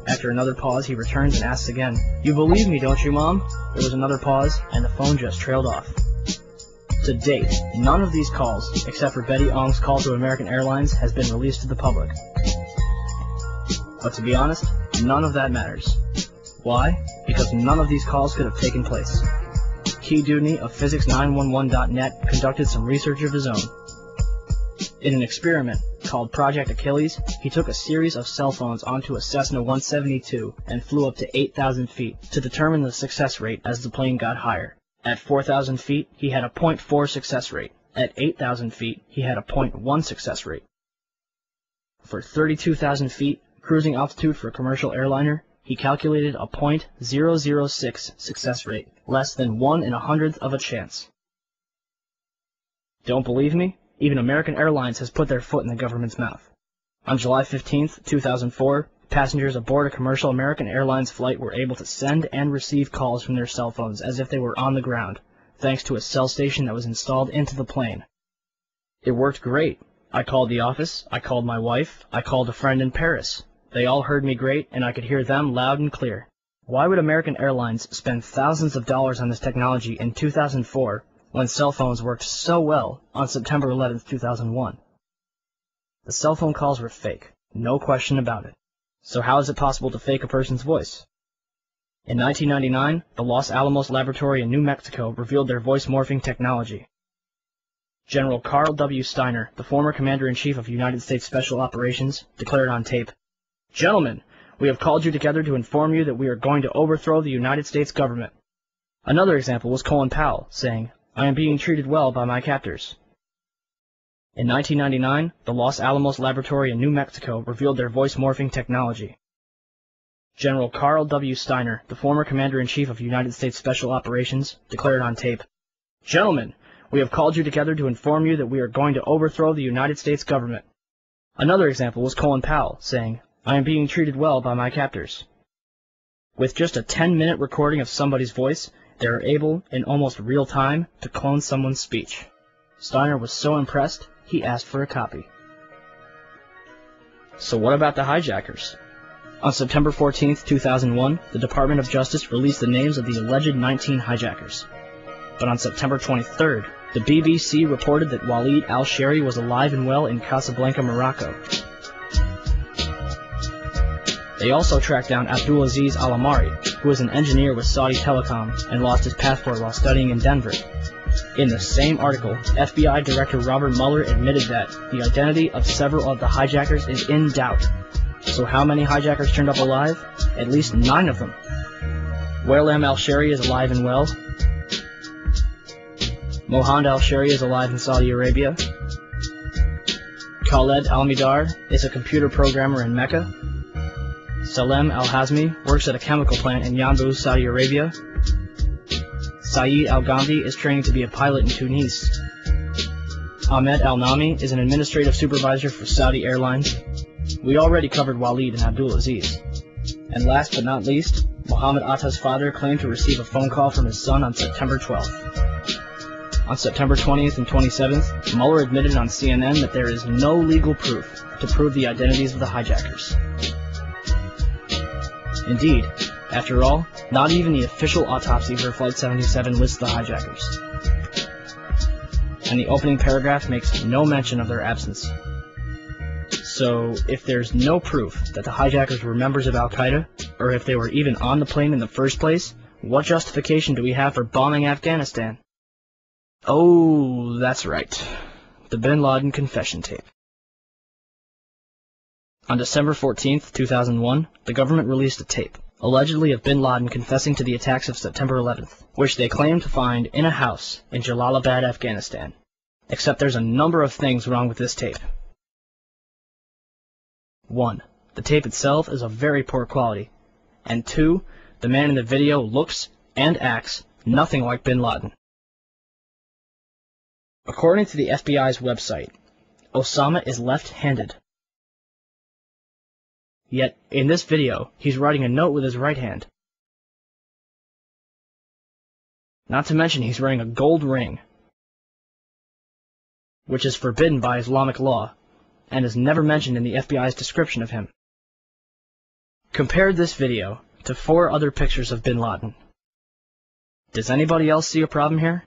After another pause, he returns and asks again, "You believe me, don't you, Mom?" There was another pause, and the phone just trailed off. To date, none of these calls, except for Betty Ong's call to American Airlines, has been released to the public. But to be honest, none of that matters. Why? Because none of these calls could have taken place. Key Dudney of Physics911.net conducted some research of his own. In an experiment called Project Achilles, he took a series of cell phones onto a Cessna 172 and flew up to 8,000 feet to determine the success rate as the plane got higher. At 4,000 feet, he had a 0.4 success rate. At 8,000 feet, he had a 0.1 success rate. For 32,000 feet, cruising altitude for a commercial airliner, he calculated a 0.006 success rate, less than 1 in 100th of a chance. Don't believe me? Even American Airlines has put their foot in the government's mouth. On July 15, 2004, passengers aboard a commercial American Airlines flight were able to send and receive calls from their cell phones as if they were on the ground, thanks to a cell station that was installed into the plane. It worked great. I called the office, I called my wife, I called a friend in Paris. They all heard me great, and I could hear them loud and clear. Why would American Airlines spend thousands of dollars on this technology in 2004 when cell phones worked so well on September 11th, 2001? The cell phone calls were fake, no question about it. So how is it possible to fake a person's voice? In 1999, the Los Alamos Laboratory in New Mexico revealed their voice morphing technology. General Carl W. Steiner, the former Commander-in-Chief of United States Special Operations, declared on tape, "Gentlemen, we have called you together to inform you that we are going to overthrow the United States government." Another example was Colin Powell, saying, "I am being treated well by my captors." In 1999, the Los Alamos Laboratory in New Mexico revealed their voice morphing technology. General Carl W. Steiner, the former Commander-in-Chief of United States Special Operations, declared on tape, "Gentlemen, we have called you together to inform you that we are going to overthrow the United States government." Another example was Colin Powell, saying, "I am being treated well by my captors." With just a 10-minute recording of somebody's voice, they are able, in almost real time, to clone someone's speech. Steiner was so impressed, he asked for a copy. So what about the hijackers? On September 14th, 2001, the Department of Justice released the names of the alleged 19 hijackers. But on September 23rd, the BBC reported that Walid al-Shari was alive and well in Casablanca, Morocco. They also tracked down Abdulaziz al-Amari, who was an engineer with Saudi Telecom and lost his passport while studying in Denver. In the same article, FBI Director Robert Mueller admitted that the identity of several of the hijackers is in doubt. So how many hijackers turned up alive? At least 9 of them. Walam al-Shari is alive and well. Mohand al-Shari is alive in Saudi Arabia. Khaled al-Midar is a computer programmer in Mecca. Salem al-Hazmi works at a chemical plant in Yanbu, Saudi Arabia. Saeed al-Ghamdi is training to be a pilot in Tunis. Ahmed al-Nami is an administrative supervisor for Saudi Airlines. We already covered Walid and Abdulaziz. And last but not least, Mohammed Atta's father claimed to receive a phone call from his son on September 12th. On September 20th and 27th, Mueller admitted on CNN that there is no legal proof to prove the identities of the hijackers. Indeed, after all, not even the official autopsy for Flight 77 lists the hijackers. And the opening paragraph makes no mention of their absence. So, if there's no proof that the hijackers were members of Al-Qaeda, or if they were even on the plane in the first place, what justification do we have for bombing Afghanistan? Oh, that's right. The Bin Laden confession tape. On December 14th, 2001, the government released a tape, allegedly of Bin Laden confessing to the attacks of September 11th, which they claimed to find in a house in Jalalabad, Afghanistan. Except there's a number of things wrong with this tape. 1. The tape itself is of very poor quality. And 2. The man in the video looks and acts nothing like Bin Laden. According to the FBI's website, Osama is left-handed. Yet, in this video, he's writing a note with his right hand. Not to mention he's wearing a gold ring, which is forbidden by Islamic law, and is never mentioned in the FBI's description of him. Compare this video to 4 other pictures of Bin Laden. Does anybody else see a problem here?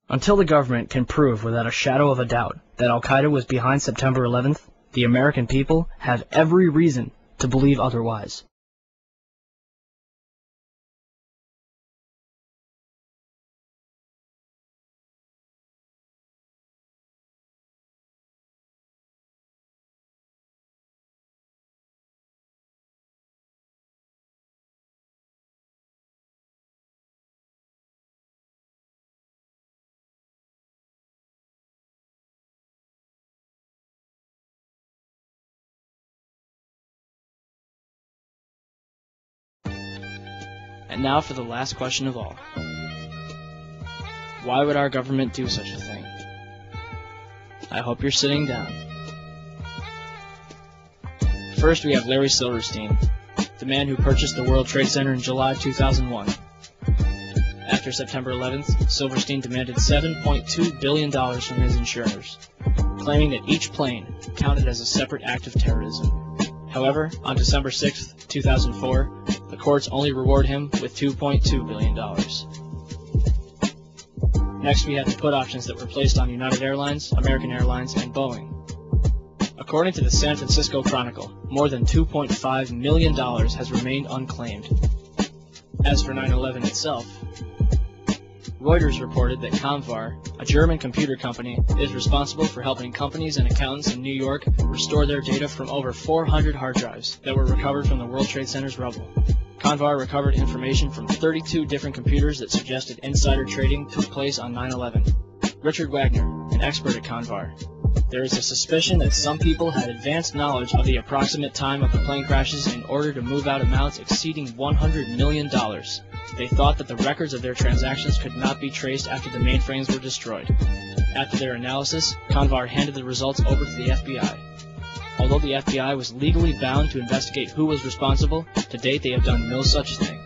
Until the government can prove without a shadow of a doubt that Al-Qaeda was behind September 11th, the American people have every reason to believe otherwise. And now for the last question of all. Why would our government do such a thing? I hope you're sitting down. First, we have Larry Silverstein, the man who purchased the World Trade Center in July 2001. After September 11th, Silverstein demanded $7.2 billion from his insurers, claiming that each plane counted as a separate act of terrorism. However, on December 6, 2004, the courts only reward him with $2.2 billion. Next, we have the put options that were placed on United Airlines, American Airlines, and Boeing. According to the San Francisco Chronicle, more than $2.5 million has remained unclaimed. As for 9/11 itself, Reuters reported that Convar, a German computer company, is responsible for helping companies and accountants in New York restore their data from over 400 hard drives that were recovered from the World Trade Center's rubble. Convar recovered information from 32 different computers that suggested insider trading took place on 9/11. Richard Wagner, an expert at Convar. There is a suspicion that some people had advanced knowledge of the approximate time of the plane crashes in order to move out amounts exceeding $100 million. They thought that the records of their transactions could not be traced after the mainframes were destroyed. After their analysis, Convar handed the results over to the FBI. Although the FBI was legally bound to investigate who was responsible, to date they have done no such thing.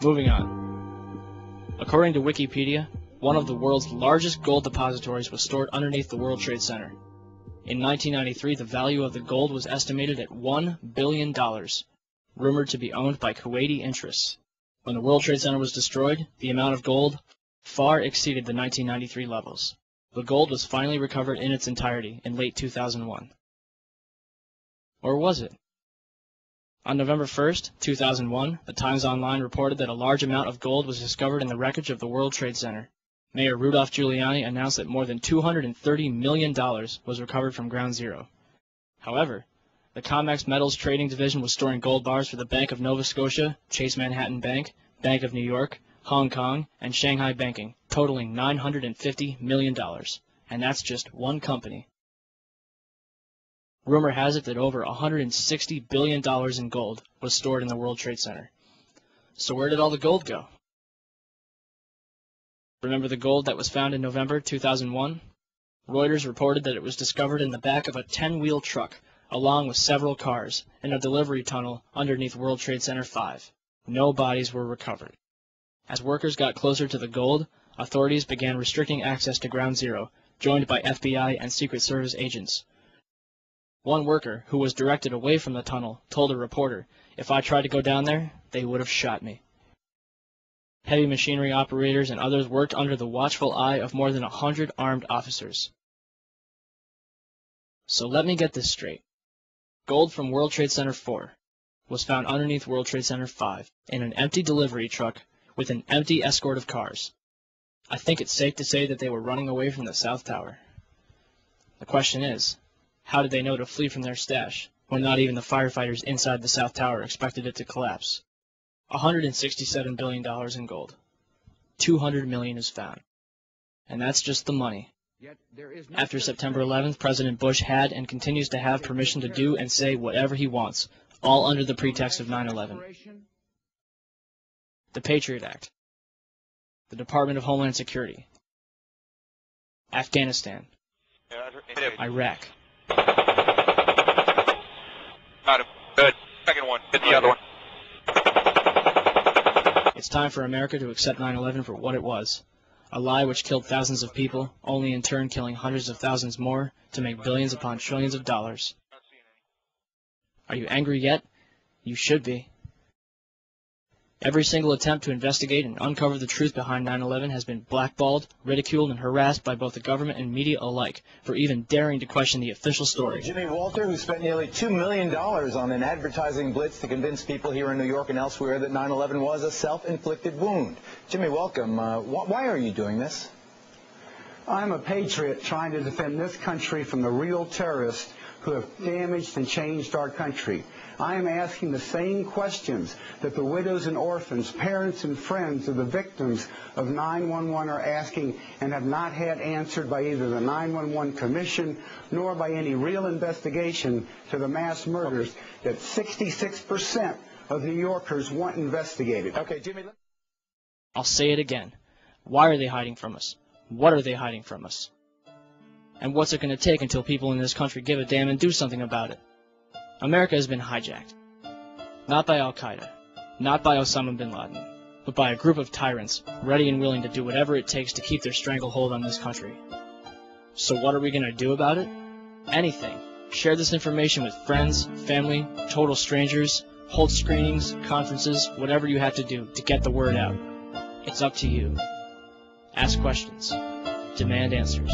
Moving on. According to Wikipedia, one of the world's largest gold depositories was stored underneath the World Trade Center. In 1993, the value of the gold was estimated at $1 billion, rumored to be owned by Kuwaiti interests. When the World Trade Center was destroyed, the amount of gold far exceeded the 1993 levels. The gold was finally recovered in its entirety in late 2001. Or was it? On November 1st, 2001, the Times Online reported that a large amount of gold was discovered in the wreckage of the World Trade Center. Mayor Rudolph Giuliani announced that more than $230 million was recovered from Ground Zero. However, the COMEX Metals Trading Division was storing gold bars for the Bank of Nova Scotia, Chase Manhattan Bank, Bank of New York, Hong Kong, and Shanghai Banking, totaling $950 million. And that's just one company. Rumor has it that over $160 billion in gold was stored in the World Trade Center. So where did all the gold go? Remember the gold that was found in November 2001? Reuters reported that it was discovered in the back of a 10-wheel truck, along with several cars, in a delivery tunnel underneath World Trade Center 5. No bodies were recovered. As workers got closer to the gold, authorities began restricting access to Ground Zero, joined by FBI and Secret Service agents. One worker, who was directed away from the tunnel, told a reporter, "If I tried to go down there, they would have shot me." Heavy machinery operators and others worked under the watchful eye of more than 100 armed officers. So let me get this straight. Gold from World Trade Center 4 was found underneath World Trade Center 5 in an empty delivery truck with an empty escort of cars. I think it's safe to say that they were running away from the South Tower. The question is, how did they know to flee from their stash when not even the firefighters inside the South Tower expected it to collapse? $167 billion in gold. $200 million is found. And that's just the money. After September 11th, President Bush had and continues to have permission to do and say whatever he wants, all under the pretext of 9/11. The Patriot Act. The Department of Homeland Security. Afghanistan. Iraq. Got him. Good. Second one. Hit the other one. It's time for America to accept 9/11 for what it was. A lie which killed thousands of people, only in turn killing hundreds of thousands more to make billions upon trillions of dollars. Are you angry yet? You should be. Every single attempt to investigate and uncover the truth behind 9/11 has been blackballed, ridiculed, and harassed by both the government and media alike for even daring to question the official story. Jimmy Walter, who spent nearly $2 million on an advertising blitz to convince people here in New York and elsewhere that 9/11 was a self-inflicted wound. Jimmy, welcome. Why are you doing this? I'm a patriot trying to defend this country from the real terrorists who have damaged and changed our country. I am asking the same questions that the widows and orphans, parents and friends of the victims of 9/11 are asking and have not had answered by either the 9/11 Commission nor by any real investigation to the mass murders that 66% of New Yorkers want investigated. Okay, Jimmy. I'll say it again. Why are they hiding from us? What are they hiding from us? And what's it going to take until people in this country give a damn and do something about it? America has been hijacked. Not by Al-Qaeda, not by Osama bin Laden, but by a group of tyrants ready and willing to do whatever it takes to keep their stranglehold on this country. So what are we going to do about it? Anything. Share this information with friends, family, total strangers, hold screenings, conferences, whatever you have to do to get the word out. It's up to you. Ask questions. Demand answers.